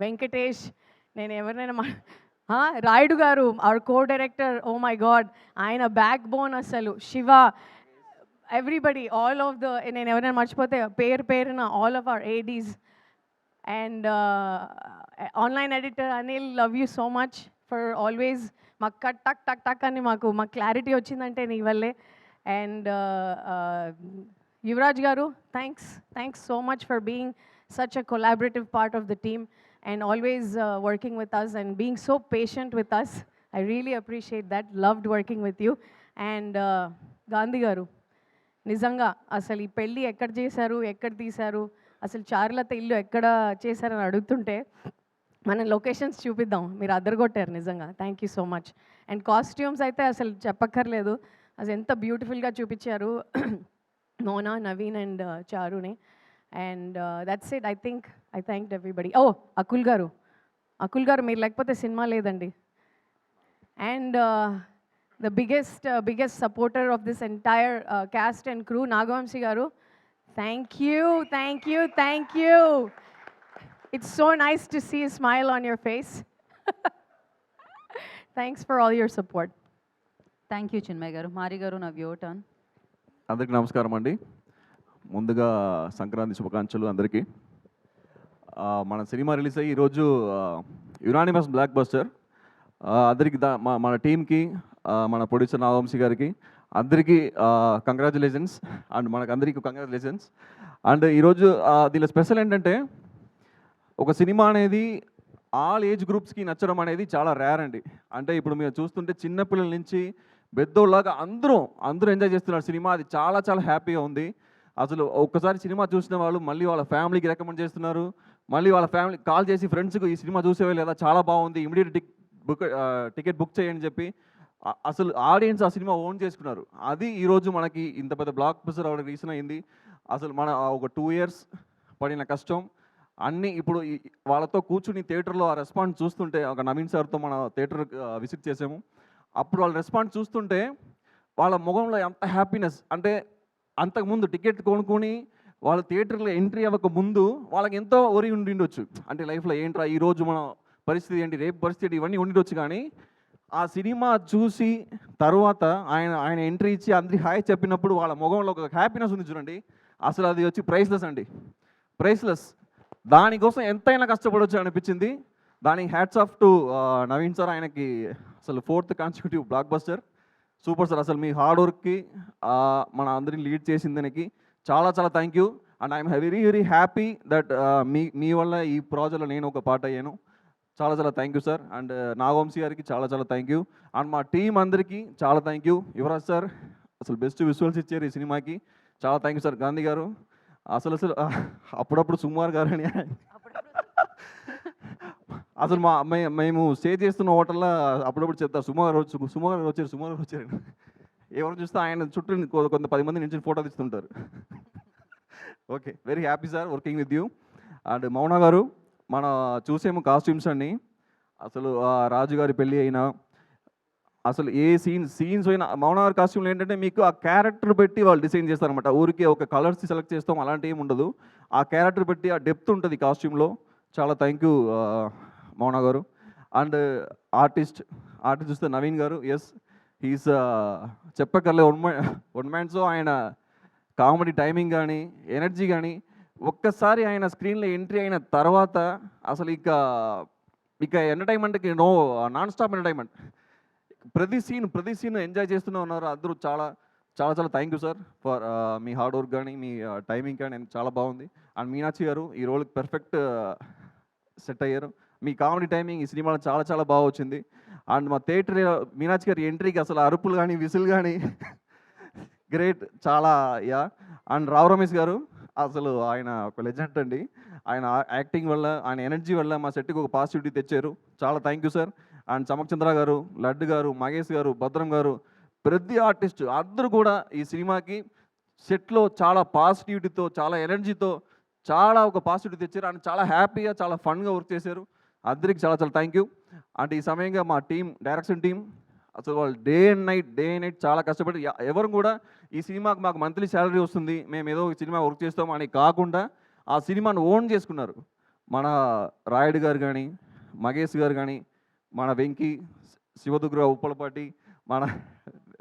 Venkatesh, నేను ఎవరినైనా రాయుడు గారు, our co-director, oh my god, ఆయన back bone అసలు, Shiva, everybody, all of the, నేను ఎవరైనా మర్చిపోతే పేరున all of our ADs, and online editor Anil, love you so much for always మాకు టక్ టక్ టక్ అని మాకు క్లారిటీ వచ్చిందంటే నీ వల్లే. అండ్ యువరాజ్ గారు, thanks so much for being such a collaborative part of the team and always working with us and being so patient with us. I really appreciate that. Loved working with you. And Gandhi garu, నిజంగా అసలు ఈ పెళ్ళి ఎక్కడ చేశారు, ఎక్కడ తీశారు, అసలు చారులత ఇల్లు ఎక్కడ చేశారని అడుగుతుంటే మనం లొకేషన్స్ చూపిద్దాం, మీరు అద్దరగొట్టారు నిజంగా. Thank you so much. And costumes అయితే అసలు చెప్పక్కర్లేదు, అసలు ఎంత బ్యూటిఫుల్గా చూపించారు మోనా, నవీన్ అండ్ చారుని. And that's it. I think I thanked everybody. Oh, Akul garu meer lekapothe cinema ledandi. And the biggest supporter of this entire cast and crew, Nagavamsi garu, thank you. It's so nice to see a smile on your face. Thanks for all your support. Thank you, Chinmay garu. Mari garu, now your turn. అందరికీ నమస్కారం అండి. ముందుగా సంక్రాంతి శుభాకాంక్షలు అందరికీ. మన cinema release అయ్యి ఈరోజు unanimous block buster. అందరికీ మన టీంకి, మన ప్రొడ్యూసర్ నాగవంశీ గారికి అందరికీ కంగ్రాచులేషన్స్, అండ్ మనకు అందరికీ కంగ్రాచులేషన్స్. అండ్ ఈరోజు దీనిలో స్పెషల్ ఏంటంటే, ఒక సినిమా అనేది ఆల్ ఏజ్ గ్రూప్స్కి నచ్చడం అనేది చాలా రేర్ అండి. అంటే ఇప్పుడు మీరు చూస్తుంటే చిన్నపిల్లల నుంచి పెద్దోళ్ళలాగా అందరూ ఎంజాయ్ చేస్తున్నారు సినిమా. అది చాలా చాలా హ్యాపీగా ఉంది. అసలు ఒక్కసారి సినిమా చూసిన వాళ్ళు మళ్ళీ వాళ్ళ ఫ్యామిలీకి రికమెండ్ చేస్తున్నారు, మళ్ళీ వాళ్ళ ఫ్యామిలీ కాల్ చేసి ఫ్రెండ్స్కి ఈ సినిమా చూసేవే లేదా, చాలా బాగుంది, ఇమీడియట్ టికెట్ బుక్ చేయని చెప్పి అసలు ఆడియన్స్ ఆ సినిమా ఓన్ చేసుకున్నారు. అది ఈరోజు మనకి ఇంత పెద్ద బ్లాక్ బస్టర్ అవడానికి రీజన్ అయింది. అసలు మన ఒక 2 years పడిన కష్టం అన్నీ ఇప్పుడు వాళ్ళతో కూర్చుని థియేటర్లో ఆ రెస్పాన్స్ చూస్తుంటే, ఒక నవీన్ సార్తో మన థియేటర్ విజిట్ చేసాము, అప్పుడు వాళ్ళ రెస్పాన్స్ చూస్తుంటే వాళ్ళ ముఖంలో ఎంత హ్యాపీనెస్ అంటే, అంతకుముందు టికెట్ కొనుక్కొని వాళ్ళ థియేటర్లో ఎంట్రీ అవ్వక ముందు వాళ్ళకి ఎంతో ఒరి ఉండిండొచ్చు, అంటే లైఫ్లో ఏంట్రా ఈరోజు మన పరిస్థితి ఏంటి, రేపు పరిస్థితి, ఇవన్నీ ఉండిండొచ్చు. కానీ ఆ సినిమా చూసి తర్వాత ఆయన ఎంట్రీ ఇచ్చి అందరి హాయ్ చెప్పినప్పుడు వాళ్ళ ముఖంలో ఒక హ్యాపీనెస్ ఉంది చూడండి, అసలు అది వచ్చి ప్రైస్లెస్ అండి, ప్రైస్లెస్. దానికోసం ఎంతైనా కష్టపడవచ్చు అనిపించింది. దానికి hats off to Naveen sir, ఆయనకి అసలు 4th consecutive block buster, super sir. అసలు మీ హార్డ్ వర్క్కి మన అందరిని లీడ్ చేసిన దానికి చాలా చాలా thank you. And I'm very happy that మీ వల్ల ఈ ప్రాజెక్ట్లో నేను ఒక పార్ట్ అయ్యాను. చాలా చాలా thank you sir. And Nagavamsi గారికి చాలా చాలా థ్యాంక్ యూ. అండ్ మా టీం అందరికీ చాలా థ్యాంక్ యూ. యువరాజ్ సార్ అసలు బెస్ట్ విజువల్స్ ఇచ్చారు ఈ సినిమాకి, చాలా థ్యాంక్ యూ సార్. గాంధీ గారు అసలు అప్పుడప్పుడు సుమార్ గారు అని అసలు మేము స్టే చేస్తున్న హోటల్లో అప్పుడప్పుడు చెప్తారు సుమార్ వచ్చారు. ఎవరు చూస్తే ఆయన చుట్టూ కొంత 10 మంది నుంచి ఫోటో తీస్తుంటారు. Okay, very happy sir working with you. And Mouna గారు, మన చూసేమో కాస్ట్యూమ్స్ అన్ని అసలు రాజుగారి పెళ్ళి అయినా అసలు ఏ సీన్స్ అయినా మౌనా గారి కాస్ట్యూమ్లు ఏంటంటే మీకు ఆ క్యారెక్టర్ పెట్టి వాళ్ళు డిజైన్ చేస్తారనమాట. ఊరికి ఒక కలర్స్ సెలెక్ట్ చేస్తాం అలాంటి ఏమి ఉండదు, ఆ క్యారెక్టర్ పెట్టి ఆ డెప్త్ ఉంటుంది కాస్ట్యూమ్లో. చాలా థ్యాంక్ యూ మౌనా గారు. అండ్ ఆర్టిస్ట్ చూస్తే నవీన్ గారు, ఎస్ హీస్ చెప్పక్కర్లే వన్ మ్యాన్ షో. ఆయన కామెడీ టైమింగ్ కానీ ఎనర్జీ కానీ ఒక్కసారి ఆయన స్క్రీన్లో ఎంట్రీ అయిన తర్వాత అసలు ఇక ఎంటర్టైన్మెంట్కి నాన్ స్టాప్ ఎంటర్టైన్మెంట్. ప్రతి సీన్ ఎంజాయ్ చేస్తూనే ఉన్నారు అందరూ. చాలా చాలా చాలా థ్యాంక్ యూ సార్ ఫర్ మీ హార్డ్ వర్క్ కానీ మీ టైమింగ్ కానీ చాలా బాగుంది. అండ్ మీనాక్షి గారు ఈ రోల్కి పర్ఫెక్ట్ సెట్ అయ్యారు. మీ కామెడీ టైమింగ్ ఈ సినిమాలో చాలా చాలా బాగా వచ్చింది. అండ్ మా థియేటర్ మీనాక్షి గారి ఎంట్రీకి అసలు అరుపులు కానీ విసులు కానీ గ్రేట్ చాలా అండ్ రావు రమేష్ గారు అసలు ఆయన ఒక లెజెండ్ అండి. ఆయన యాక్టింగ్ వల్ల ఆయన ఎనర్జీ వల్ల మా సెట్కి ఒక పాజిటివిటీ తెచ్చారు. చాలా థ్యాంక్ యూ సార్. అండ్ చమక్ చంద్ర గారు, లడ్డు గారు, మహేష్ గారు, భద్రం గారు, ప్రతి ఆర్టిస్ట్ అందరూ కూడా ఈ సినిమాకి సెట్లో చాలా పాజిటివిటీతో చాలా ఎనర్జీతో చాలా ఒక పాజిటివిటీ తెచ్చారు. అండ్ చాలా హ్యాపీగా చాలా ఫన్గా వర్క్ చేశారు. అందరికి చాలా చాలా థ్యాంక్ యూ. అంటే ఈ సమయంగా మా టీం డైరెక్షన్ టీం అసలు వాళ్ళు డే అండ్ నైట్ చాలా కష్టపడి ఎవరు కూడా ఈ సినిమాకి మాకు మంత్లీ శాలరీ వస్తుంది మేము ఏదో ఒక సినిమా వర్క్ చేస్తాం అని కాకుండా ఆ సినిమాను ఓన్ చేసుకున్నారు. మన రాయుడు గారు కానీ, మహేష్ గారు కానీ, మన వెంకీ, శివదుగ్ర ఉప్పలపాటి, మన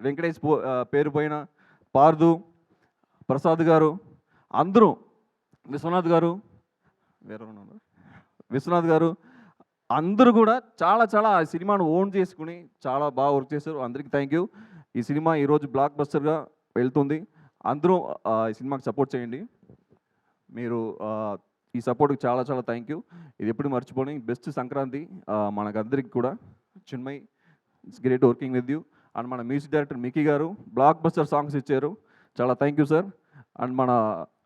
వెంకటేష్ పేరు పైన పార్దు, ప్రసాద్ గారు, అందరూ, విశ్వనాథ్ గారు, విశ్వనాథ్ గారు అందరూ కూడా చాలా చాలా ఆ సినిమాను ఓన్ చేసుకుని చాలా బాగా వర్క్ చేశారు. అందరికీ థ్యాంక్ యూ. ఈ సినిమా ఈరోజు బ్లాక్ బస్టర్గా వెళ్తుంది. అందరూ ఈ సినిమాకి సపోర్ట్ చేయండి. మీరు ఈ సపోర్ట్కి చాలా చాలా థ్యాంక్ యూ. ఇది ఎప్పుడు మర్చిపోని బెస్ట్ సంక్రాంతి మనకందరికి కూడా. Chinmay, it's great working with you. And మన మ్యూజిక్ డైరెక్టర్ మికీ గారు బ్లాక్ బస్టర్ సాంగ్స్ ఇచ్చారు. చాలా థ్యాంక్ యూ సార్. అండ్ మన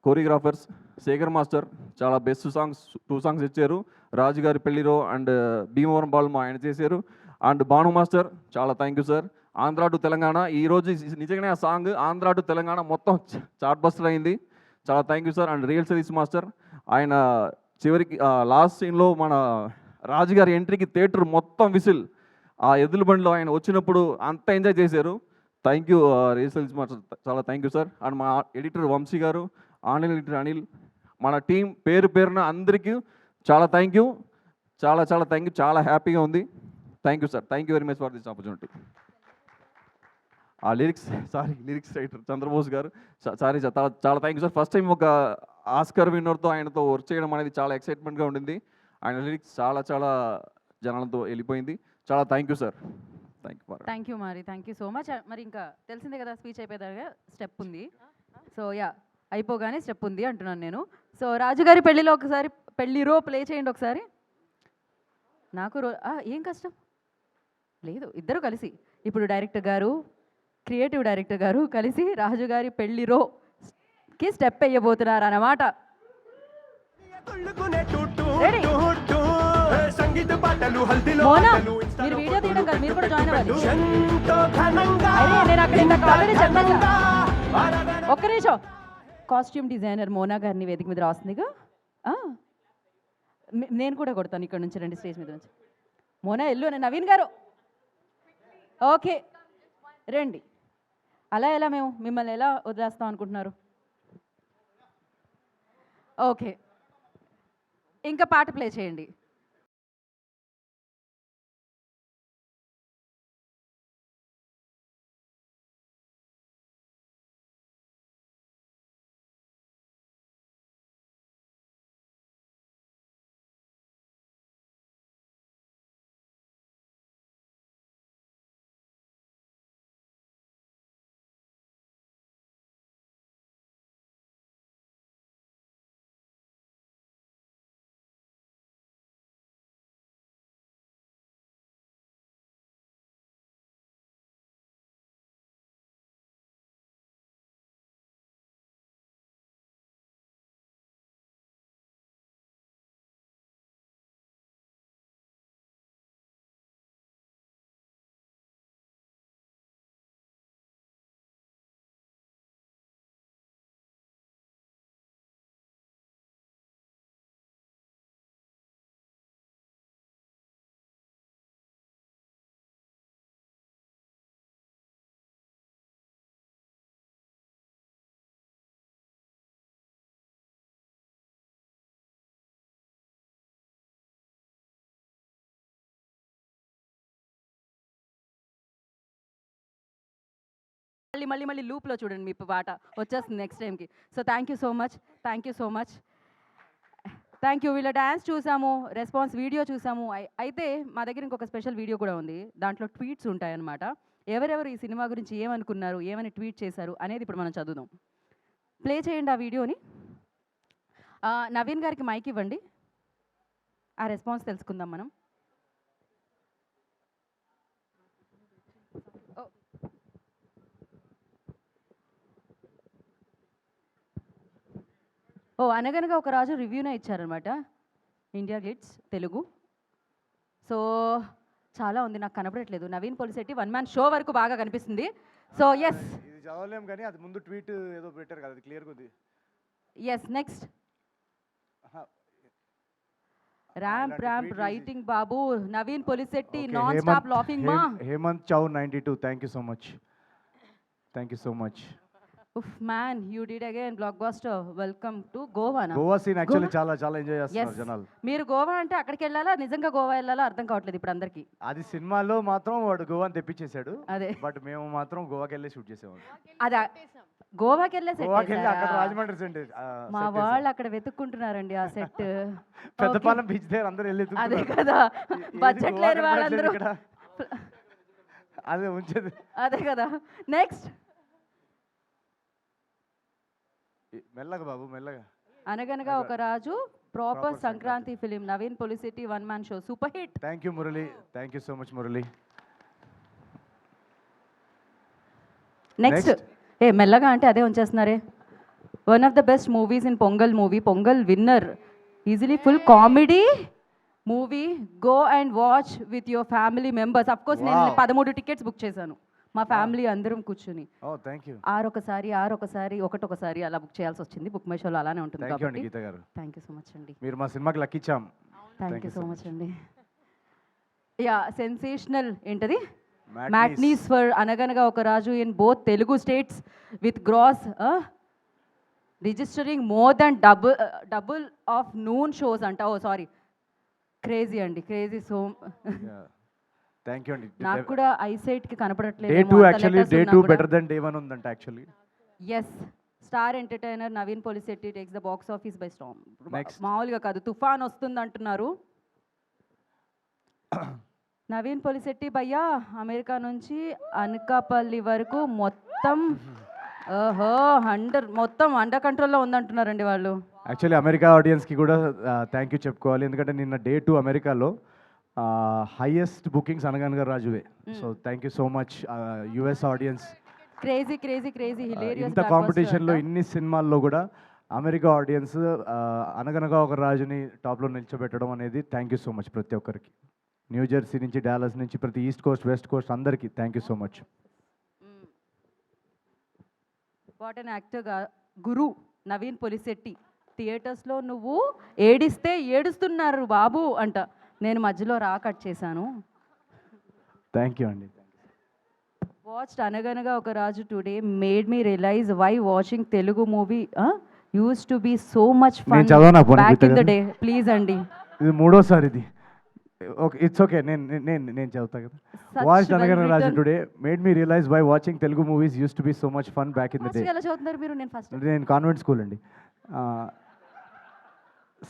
కోరియోగ్రాఫర్స్ శేఖర్ మాస్టర్ చాలా బెస్ట్ సాంగ్స్ 2 సాంగ్స్ ఇచ్చారు. రాజు గారి పెళ్లిరో అండ్ భీమవరం బాల్మ ఆయన చేశారు. అండ్ భాను మాస్టర్ చాలా thank you sir. Andhra to Telangana ఈరోజు నిజంగానే ఆ సాంగ్ ఆంధ్ర టు తెలంగాణ మొత్తం చార్ట్ బస్టర్ అయింది. చాలా thank you sir. And real service master ఆయన చివరికి లాస్ట్ సీన్లో మన రాజుగారి ఎంట్రీకి థియేటర్ మొత్తం విసిల్ ఆ ఎద్దుల బండిలో ఆయన వచ్చినప్పుడు అంతా ఎంజాయ్ చేశారు. Thank you real service master, చాలా థ్యాంక్ యూ సార్. అండ్ మా ఎడిటర్ వంశీ గారు, ఆన్లైన్ ఎడిటర్ అనిల్, మన టీం పేరు పేరున అందరికీ చాలా థ్యాంక్ యూ. చాలా చాలా థ్యాంక్ యూ. చాలా హ్యాపీగా ఉంది. Thank you sir. Thank you very much for this opportunity. ఆ లిరిక్స్ రైటర్ చంద్రబోస్ గారు సారీ సార్, చాలా thank you sir. First time ఒక ఆస్కర్ విన్నర్తో ఆయనతో వర్క్ చేయడం అనేది చాలా ఎక్సైట్మెంట్గా ఉండింది. ఆయన లిరిక్స్ చాలా చాలా జనాలతో వెళ్ళిపోయింది. చాలా thank you sir. Thank you మరి, థ్యాంక్ యూ సో మచ్. మరి ఇంకా తెలిసిందే కదా స్పీచ్ అయిపోయేదాకా స్టెప్ ఉంది. సో అయిపోగానే స్టెప్ ఉంది అంటున్నాను నేను. సో రాజుగారి పెళ్ళిలో ఒకసారి పెళ్ళిరో ప్లే చేయండి ఒకసారి. నాకు ఏం కష్టం లేదు, ఇద్దరు కలిసి ఇప్పుడు డైరెక్టర్ గారు, క్రియేటివ్ డైరెక్టర్ గారు కలిసి రాజుగారి పెళ్ళిరోకి స్టెప్ వేయబోతున్నారు అన్నమాట. మోనా, మీరు వీడియో తీయడం కాదు, మీరు కూడా జాయిన్ అవ్వాలి. నేను అక్కడ ఇంత కాదని చెప్పాను. ఒక్క నిమిషం. కాస్ట్యూమ్ డిజైనర్ మోనా గారిని వేదిక మీద రాస్తుందిగా. నేను కూడా కొడతాను ఇక్కడ నుంచి, రండి స్టేజ్ మీద నుంచి. మోనా ఎల్లు, నవీన్ గారు ఓకే రండి. అలా ఎలా మేము మిమ్మల్ని ఎలా వదిలేస్తాం అనుకుంటున్నారు? ఓకే, ఇంకా పాట ప్లే చేయండి. మళ్ళీ లూప్లో చూడండి, మీ పాట వచ్చేస్తుంది నెక్స్ట్ టైంకి. So thank you so much, thank you so much, thank you. వీళ్ళ డ్యాన్స్ చూసాము, రెస్పాన్స్ వీడియో చూసాము. అయితే మా దగ్గర ఇంకొక స్పెషల్ వీడియో కూడా ఉంది. దాంట్లో ట్వీట్స్ ఉంటాయన్నమాట. ఎవరెవరు ఈ సినిమా గురించి ఏమనుకున్నారు, ఏమని ట్వీట్ చేశారు అనేది ఇప్పుడు మనం చదువుదాం. ప్లే చేయండి ఆ వీడియోని. నవీన్ గారికి మైక్ ఇవ్వండి. ఆ రెస్పాన్స్ తెలుసుకుందాం మనం. అనగనగా ఒక రాజు రివ్యూనే ఇచ్చారనమాట, ఇండియా గ్లిట్స్ తెలుగు. సో చాలా ఉంది, నాకు కనపడట్లేదు. Naveen Polishetty one man show వరకు బాగా కనిపిస్తుంది. సో ఎస్, ఇది చదవలేం కానీ అది ముందు ట్వీట్ ఏదో పెట్టారు కదా, అది క్లియర్గా ఉంది. ఎస్, నెక్స్ట్ ర్యాంప్ రైటింగ్ బాబు, Naveen Polishetty non stop laughing మా. Hemanth Chow 92, thank you so much, thank you so much. ఉఫ్ man, you did again blockbuster. Welcome to Goa. Goa scene actually చాలా చాలా ఎంజాయ్ చేస్తున్నారు జనాలు. మీరు గోవా అంటే అక్కడికి వెళ్ళాలా, నిజంగా గోవా వెళ్ళాలా అర్థం కావట్లేదు ఇప్పుడు అందరికి. అది సినిమాలో మాత్రం వాడు గోవాని తెప్పించేశాడు, అదే. బట్ మేము మాత్రం గోవాకి వెళ్ళి షూట్ చేసేవాళ్ళం. అదే గోవాకి వెళ్ళే గోవాకి వెళ్ళి అక్కడ సెట్. రాజమండ్రి సెట్ మా వాళ్ళు అక్కడ వెతుక్కుంటున్నారండి ఆ సెట్. పెద్దపాలెం బీచ్ దగ్గర అందరూ వెళ్ళి అదే కదా, బడ్జెట్ లేని వాళ్ళందరూ అదే ఉంచేది. అదే కదా. నెక్స్ట్ మెల్లగా బాబు మెల్లగా. Anaganaga Oka Raju proper Sankranti film, Naveen Polishetty one man show, super hit. Thank you Murali, thank you so much Murali. Next మెల్లగా అంటే అదే ఉంచేస్తున్నారే. One of the best movies in Pongal movie, Pongal winner, easily full comedy movie. Go and watch with your family members. Of course నేను 13 tickets book చేశాను, మా family అందరం కూర్చుని. ఆరొకసారి ఒకటొకసారి అలా బుక్ చేయాల్సి వచ్చింది. బుక్ మై షోలో అలానే ఉంటుంది కాబట్టి. గీత గారు థ్యాంక్ యూ సో మచ్ అండి, మీరు మా సినిమాకి లక్కిచ్చాం. థ్యాంక్ యూ సో మచ్ అండి. యా, సెన్సేషనల్ ఏంటది, matinees for Anaganaga Oka Raju in both Telugu states with gross registering more than double of noon shows అంట. ఓ సారీ, క్రేజీ అండి, క్రేజీ. సో థ్యాంక్ యూ అండి. నాకు కూడా ఐసైట్ కి కనపడట్లేదు. Day 2 actually, day 2 better than day 1 ఉందంట actually. Yes, star entertainer Naveen Polishetty takes the box office by storm. మామూలుగా కాదు, తుఫాన్ వస్తుంది అంటున్నారు. నవీన్ పోలిశెట్టి భయ్యా అమెరికా నుంచి అనకాపల్లి వరకు మొత్తం మొత్తం అండర్ కంట్రోల్లో ఉందంటున్నారండి వాళ్ళు. యాక్చువల్లీ అమెరికా ఆడియన్స్కి కూడా థ్యాంక్ యూ చెప్పుకోవాలి, ఎందుకంటే నిన్న డే 2 అమెరికాలో హైయెస్ట్ బుకింగ్స్ అనగనగా రాజువే. So thank you so much US audience. Crazy crazy crazy hilarious. ఇంత కాంపిటీషన్లో ఇన్ని సినిమాల్లో కూడా అమెరికా ఆడియన్స్ అనగనగా ఒక రాజుని టాప్లో నిల్చోబెట్టడం అనేది థ్యాంక్ యూ సో మచ్ ప్రతి ఒక్కరికి. న్యూ జెర్సీ నుంచి, డాలస్ నుంచి, ప్రతి ఈస్ట్ కోస్ట్ వెస్ట్ కోస్ట్ అందరికీ thank you so much. What an actor guru Naveen Polishetty. థియేటర్స్లో నువ్వు ఏడిస్తే ఏడుస్తున్నారు బాబు అంట, నేను మధ్యలో కట్ చేశాను. థ్యాంక్ యూ అండి. Watched Anaganaga Oka Raju today made me realise why watching Telugu movie used to be so much fun back in the day. Please అండి, ఇది మూడోసారి ఇది. ఓకే, ఇట్స్ ఓకే, నేను చదువుతా కదా. Watched Anaganaga Raju today made me realise why watching Telugu movies used to be so much fun back in the day. ఎలా చదువుతున్నారు మీరు? నేను కాన్వెంట్ స్కూల్ అండి.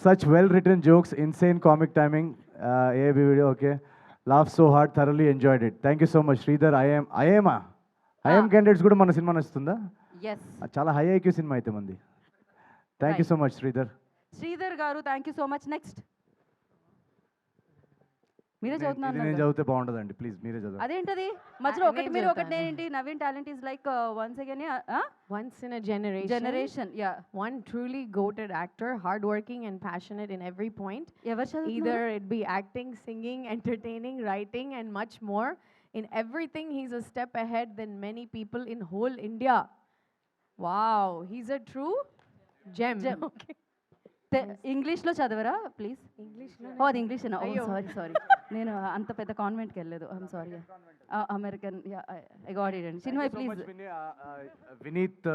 Such well-written jokes, insane comic timing. Video, okay. Laughed so hard, thoroughly enjoyed it. Thank you so much, Sridhar. I am candidates కూడా మన సినిమా నచ్చుతుందా? Yes. చాలా హై ఐక్యూ సినిమా అయితే మంది. Thank you so much Sridhar గారు, thank you so much. Next మీరే చదువుతున్నారు. నేను చదివితే బాగుంటుందండి, ప్లీజ్ మీరే చదవండి. అదేంటది మధ్యలో ఒకటి మీరు ఒకటి నేనేంటి? Naveen talent is like once again once in a generation. Yeah, one truly goated actor, hardworking and passionate in every point. ఎవరు చదువుతున్నారు? Either it be acting, singing, entertaining, writing and much more. In everything he's a step ahead than many people in whole India. Wow, he's a true gem. Okay. ఇంగ్లీష్లో చదవరా please? ఇంగ్లీష్లో? అది English. Sorry నేను అంత పెద్ద కాన్వెంట్కి వెళ్ళలేదు. I'm sorry. American. I got it అండి. Chinmay please. Vineeth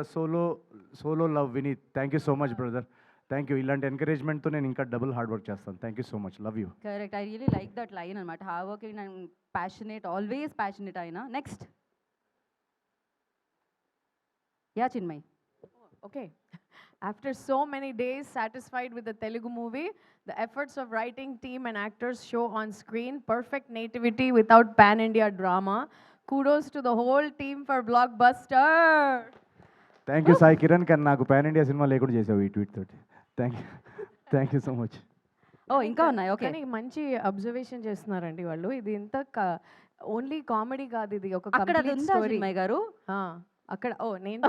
solo love Vineeth, thank you so much brother, thank you. ఇలాంటి ఎంకరేజ్మెంట్తో నేను ఇంకా డబుల్ హార్డ్ వర్క్ చేస్తాను. Thank you so much, love you. Correct, I really like that line అనమాట. Hard working and passionate, always passionate అయినా. Next yeah Chinmay. Okay. After so many days satisfied with the Telugu movie, the efforts of writing team and actors show on screen perfect nativity without pan-India drama. Kudos to the whole team for Blockbuster. Thank you Sai Kiran, కానీ నాకు pan India cinema లేకుండా చేసావు ఈ tweet తోటి. Thank you so much. Oh ఇంకా ఉన్నాయి, okay. కానీ మంచి అబ్జర్వేషన్ చేస్తున్నారండి వాళ్ళు. ఇది ఇంత ఓన్లీ కామెడీ కాదు, ఇది ఒక అక్కడ అది కంప్లీట్ ఉందా స్టోరీ. చిన్మయ్ గారు? అక్కడ నేను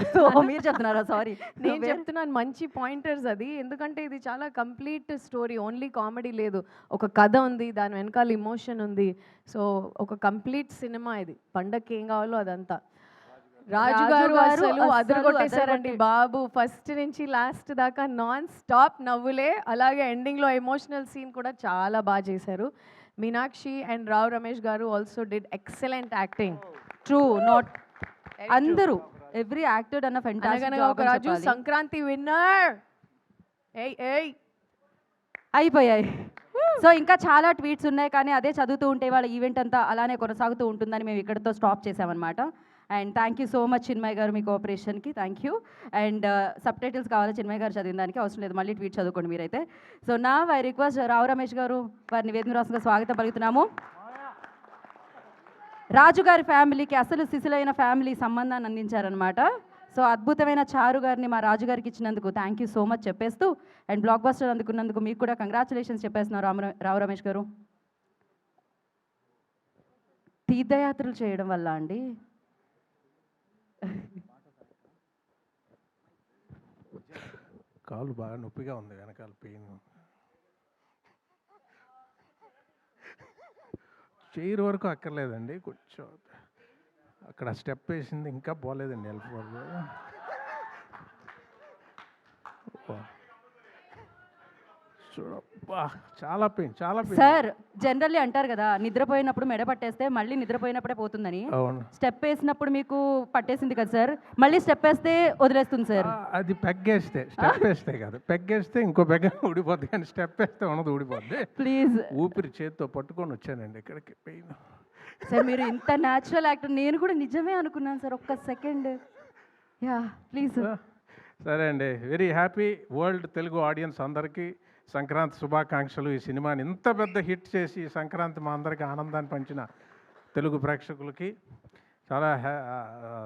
మీరు చెప్తున్నారా? సారీ, నేను చెప్తున్నాను మంచి పాయింటర్స్ అది. ఎందుకంటే ఇది చాలా కంప్లీట్ స్టోరీ, ఓన్లీ కామెడీ లేదు, ఒక కథ ఉంది, దాని వెనకాల ఇమోషన్ ఉంది. సో ఒక కంప్లీట్ సినిమా ఇది. పండగకి ఏం కావాలో అదంతా. రాజు గారు అసలు అదరగొట్టేశారండి బాబు. ఫస్ట్ నుంచి లాస్ట్ దాకా నాన్ స్టాప్ నవ్వులే. అలాగే ఎండింగ్లో ఎమోషనల్ సీన్ కూడా చాలా బాగా చేశారు. మీనాక్షి అండ్ రావ్ రమేష్ గారు also did excellent acting. True, not అందరూ ఎవ్రీ యాక్టర్ అన్న ఫెంటాస్టిక్ జాబ్. ఒక రాజు సంక్రాంతి విన్నర్. అయిపోయాయి. సో ఇంకా చాలా ట్వీట్స్ ఉన్నాయి, కానీ అదే చదువుతూ ఉంటే వాళ్ళ ఈవెంట్ అంతా అలానే కొనసాగుతూ ఉంటుందని మేము ఇక్కడితో స్టాప్ చేసామన్నమాట. And thank you so much Chinmay గారు మీ కోఆపరేషన్కి, thank you. And subtitles కావాలి చిన్మయ్ గారు చదివిన దానికి, అవసరం లేదు, మళ్ళీ ట్వీట్ చదువుకోండి మీరైతే. సో నా ఐ రిక్వెస్ట్ రావు రమేష్ గారు వారిని వేదిక రాష్ట్రంగా స్వాగతం పలుకుతున్నాము. రాజు గారి ఫ్యామిలీకి అసలు సిసిలైన ఫ్యామిలీ సంబంధాన్ని అందించారనమాట. సో అద్భుతమైన చారు గారిని మా రాజు గారికి ఇచ్చినందుకు థ్యాంక్ యూ సో మచ్ చెప్పేస్తూ, అండ్ బ్లాక్ బస్టర్ అందుకున్నందుకు మీకు కూడా కంగ్రాచులేషన్స్ చెప్పేస్తున్నారు రావు రమేష్ గారు. తీర్థయాత్రలు చేయడం వల్ల అండి కాలు బాగా నొప్పిగా ఉంది, వెనకాల పెయిన్. చైర్ వరకు అక్కర్లేదండి, కొంచెం అక్కడ స్టెప్ వేసింది ఇంకా పోలేదండి వెళ్ళిపోదు. చూడబ్బా చాలా పెయిన్, చాలా పెయిన్. సార్ జనరల్లీ అంటారు కదా, నిద్రపోయినప్పుడు మెడ పట్టేస్తే మళ్ళీ నిద్రపోయినప్పుడే పోతుందని. అవును, స్టెప్ వేసినప్పుడు మీకు పట్టేసింది కదా సార్, మళ్ళీ స్టెప్ వేస్తే వదిలేస్తుంది సార్. అది పెగ్గేస్తే, స్టెప్ వేస్తే కాదు, పెగ్గేస్తే ఇంకో పెగ్గ ఊడిపోద్ది, కానీ స్టెప్ వేస్తే ఉన్నది ఊడిపోద్ది. ప్లీజ్ ఊపిరి చేతితో పట్టుకొని వచ్చానండి ఇక్కడికి. పెయిన్ సార్, మీరు ఇంత న్యాచురల్ యాక్టర్, నేను కూడా నిజమే అనుకున్నాను సార్, ఒక్క సెకండ్. Yeah please. సరే అండి, very happy. World Telugu audience అందరికీ సంక్రాంతి శుభాకాంక్షలు. ఈ సినిమాని ఇంత పెద్ద హిట్ చేసి సంక్రాంతి మా అందరికీ ఆనందాన్ని పంచిన తెలుగు ప్రేక్షకులకి చాలా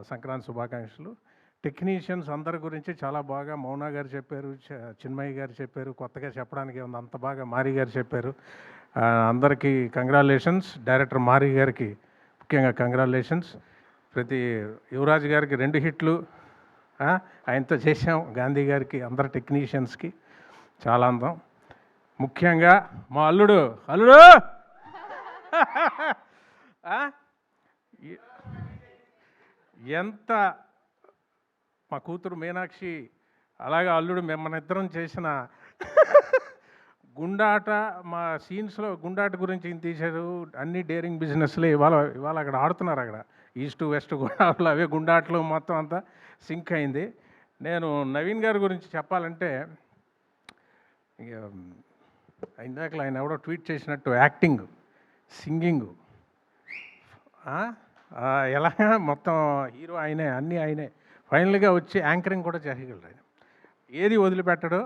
సంక్రాంతి శుభాకాంక్షలు. టెక్నీషియన్స్ అందరి గురించి చాలా బాగా మౌనా గారు చెప్పారు, చిన్మయ్య గారు చెప్పారు, కొత్తగా చెప్పడానికి ఉంది అంత బాగా మారి గారు చెప్పారు. అందరికీ కంగ్రాచులేషన్స్. డైరెక్టర్ మారి గారికి ముఖ్యంగా కంగ్రాచులేషన్స్. ప్రతి యువరాజ్ గారికి 2 హిట్లు ఆయనతో చేసాం. గాంధీ గారికి, అందరు టెక్నీషియన్స్కి చాలా అందం. ముఖ్యంగా మా అల్లుడు ఎంత మా కూతురు మీనాక్షి, అలాగే అల్లుడు మిమ్మల్ని ఇద్దరం చేసిన గుండాట, మా సీన్స్లో గుండాట గురించి తీశారు. అన్ని డేరింగ్ బిజినెస్లే ఇవాళ అక్కడ ఆడుతున్నారు. అక్కడ ఈస్ట్ వెస్ట్ గోదావరిలో అవే గుండాట్లు మొత్తం అంతా సింక్ అయింది. నేను నవీన్ గారి గురించి చెప్పాలంటే, ఇందాక ఆయన ఎవడో ట్వీట్ చేసినట్టు యాక్టింగ్, సింగింగ్, ఎలాగా మొత్తం హీరో ఆయనే, అన్నీ ఆయనే. ఫైనల్గా వచ్చి యాంకరింగ్ కూడా చేయగలడు ఆయన. ఏది వదిలిపెట్టడు.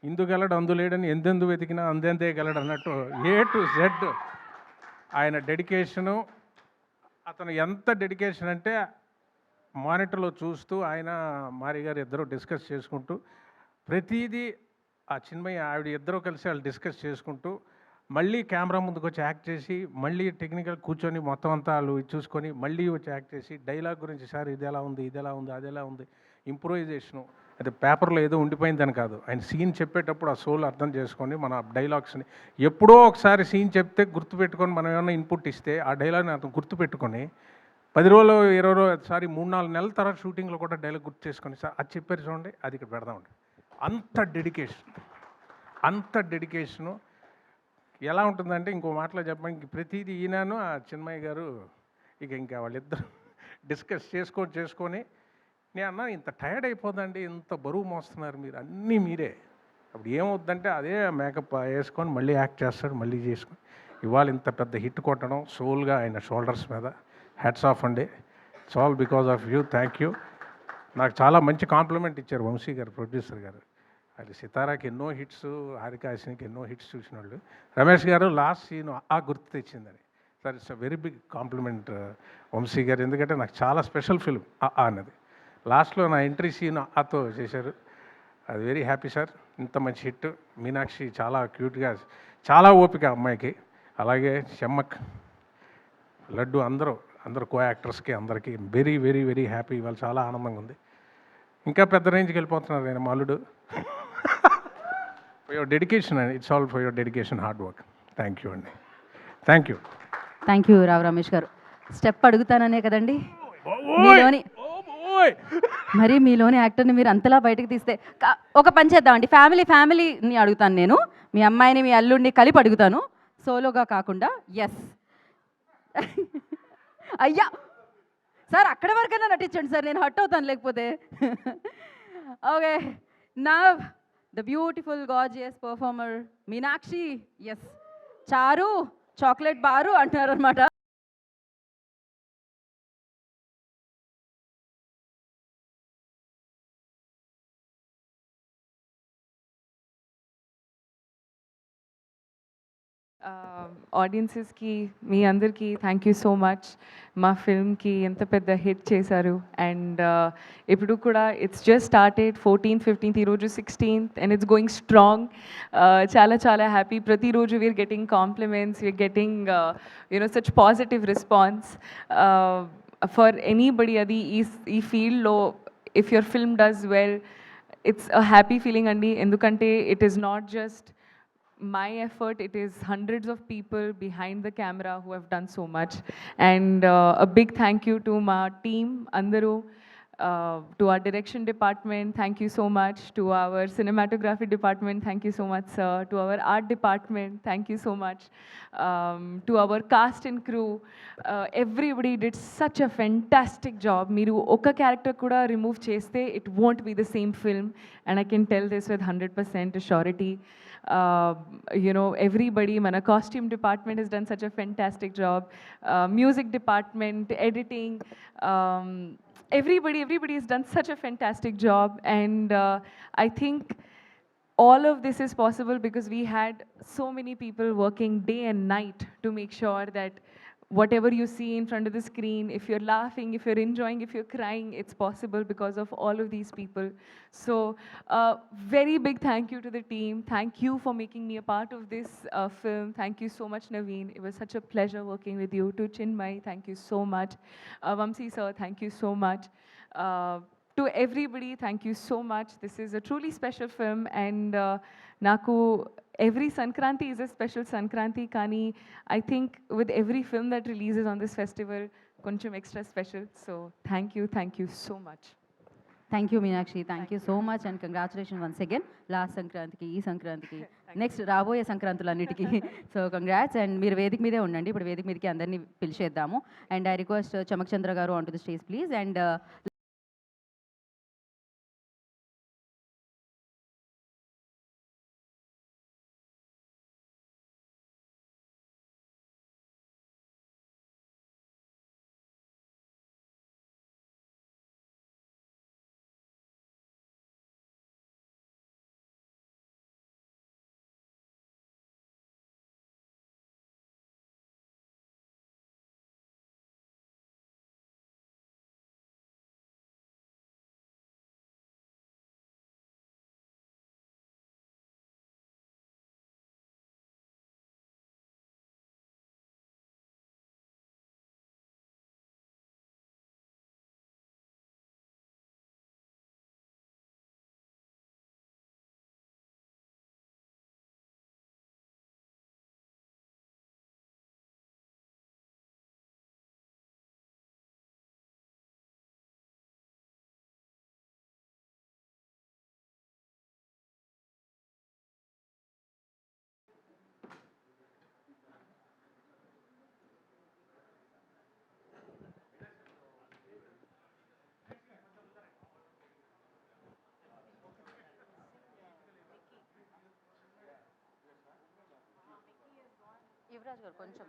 ఇందుగలడు అందులేడని ఎందెందు వెతికినా అందెందే గలడు అన్నట్టు A to Z ఆయన డెడికేషను. అతను ఎంత డెడికేషన్ అంటే, మానిటర్లో చూస్తూ ఆయన మారి గారు ఇద్దరు డిస్కస్ చేసుకుంటూ, ప్రతిదీ ఆ చిన్మయ్య ఆవిడ ఇద్దరు కలిసి వాళ్ళు డిస్కస్ చేసుకుంటూ, మళ్ళీ కెమెరా ముందుకు వచ్చి యాక్ట్ చేసి, మళ్ళీ టెక్నికల్ కూర్చొని మొత్తం అంతా వాళ్ళు చూసుకొని మళ్ళీ వచ్చి యాక్ట్ చేసి, డైలాగ్ గురించి సార్ ఇది ఎలా ఉంది, ఇది ఎలా ఉంది, అది ఎలా ఉంది, ఇంప్రూవైజేషను. అది పేపర్లో ఏదో ఉండిపోయిందని కాదు, ఆయన సీన్ చెప్పేటప్పుడు ఆ సోల్ అర్థం చేసుకొని మన డైలాగ్స్ని ఎప్పుడో ఒకసారి సీన్ చెప్తే గుర్తుపెట్టుకొని మనం ఏమైనా ఇన్పుట్ ఇస్తే ఆ డైలాగ్ని అతను గుర్తుపెట్టుకొని 10 రోజులు 20 రోజులు సారీ 3-4 నెలల తర్వాత షూటింగ్లో కూడా డైలాగ్ గుర్తు చేసుకొని, సార్ అది చెప్పారు చూడండి, అది ఇక్కడ పెడదామండి. అంత డెడికేషను ఎలా ఉంటుందంటే, ఇంకో మాటలో చెప్పడానికి ప్రతిదీ ఈయనను ఆ చిన్మయ్య గారు ఇంకా వాళ్ళిద్దరు డిస్కస్ చేసుకొని నేను అన్నా, ఇంత టైర్డ్ అయిపోదండి, ఇంత బరువు మోస్తున్నారు మీరు, అన్నీ మీరే. అప్పుడు ఏమవుద్దంటే అదే మేకప్ వేసుకొని మళ్ళీ యాక్ట్ చేస్తాడు, మళ్ళీ చేసుకొని ఇవాళ ఇంత పెద్ద హిట్ కొట్టడం సోల్గా ఆయన షోల్డర్స్ మీద. హ్యాట్స్ ఆఫ్ అండి. It's all because of you. Thank you. నాకు చాలా మంచి కాంప్లిమెంట్ ఇచ్చారు వంశీ గారు, ప్రొడ్యూసర్ గారు. అది సితారాకి ఎన్నో హిట్స్, హారికాసినికి ఎన్నో హిట్స్ చూసిన వాళ్ళు. రమేష్ గారు లాస్ట్ సీన్ గుర్తు తెచ్చిందని. Sir it's a very big compliment Vamsi garu, ఎందుకంటే నాకు చాలా స్పెషల్ ఫిల్మ్ అన్నది. లాస్ట్లో నా ఎంట్రీ సీన్ చేశారు. అది వెరీ హ్యాపీ సార్. ఇంత మంచి హిట్. మీనాక్షి చాలా క్యూట్గా చాలా ఓపిక అమ్మాయికి. అలాగే షమ్మక్, లడ్డు అందరూ కో యాక్టర్స్కి అందరికీ వెరీ వెరీ వెరీ హ్యాపీ. ఇవాళ చాలా ఆనందంగా ఉంది. ఇంకా పెద్ద రేంజ్కి వెళ్ళిపోతున్నారు నేను మా అల్లుడు. For your dedication and it's all for your dedication, hard work. Thank you అండి. Thank you. Thank you Rao Ramesh గారు. స్టెప్ అడుగుతాననే కదండి మీలోని మరి మీలోని యాక్టర్ని మీరు అంతలా బయటకు తీస్తే ఒక పని చేద్దామండి. ఫ్యామిలీని అడుగుతాను నేను, మీ అమ్మాయిని మీ అల్లుడిని కలిపి అడుగుతాను, సోలోగా కాకుండా. ఎస్ అయ్యా సార్, అక్కడ వరకైనా నటించండి సార్, నేను హర్ట్ అవుతాను లేకపోతే. ఓకే, నా the beautiful gorgeous performer Meenakshi. Yes, Charu chocolate bar అంటున్నారు అనమాట. ఆడియన్సెస్కి మీ అందరికీ థ్యాంక్ యూ సో మచ్. మా ఫిల్మ్కి ఎంత పెద్ద హిట్ చేశారు. అండ్ ఇప్పుడు కూడా it's just started 14th 15th, ఈరోజు 16th, and it's going strong. చాలా చాలా హ్యాపీ. ప్రతిరోజు we're getting compliments, we're getting such positive response for anybody. అది ఈ ఫీల్డ్లో if your film does well, it's a happy feeling అండి. ఎందుకంటే it is not just my effort, it is hundreds of people behind the camera who have done so much. And a big thank you to my team andaru, to our direction department, thank you so much. To our cinematography department, thank you so much sir. To our art department, thank you so much. To our cast and crew, everybody did such a fantastic job. Meeru oka character kuda remove cheste, it won't be the same film, and I can tell this with 100% surety. Everybody, mana costume department has done such a fantastic job, music department, editing, everybody has done such a fantastic job. And I think all of this is possible because we had so many people working day and night to make sure that whatever you see in front of the screen, if you're laughing, if you're enjoying, if you're crying, it's possible because of all of these people. So very big thank you to the team. Thank you for making me a part of this film. Thank you so much Naveen, it was such a pleasure working with you. To Chinmay, thank you so much. Vamsi sir, thank you so much. To everybody, thank you so much. This is a truly special film, and naku every Sankranti is a special Sankranti, kani I think with every film that releases on this festival, koncham extra special. So thank you so much. Thank you Meenakshi, thank you so much, and congratulation once again. Last సంక్రాంతికి, ఈ సంక్రాంతికి, next రాబోయే సంక్రాంతులన్నిటికీ. So congrats, and మీరు వేదిక మీదే ఉండండి. ఇప్పుడు వేదిక మీదకి అందరినీ పిలిచేద్దాము. అండ్ ఐ రిక్వెస్ట్ చమక్ చంద్ర గారు on to the stage please. And Yuvraj గారు కొంచెం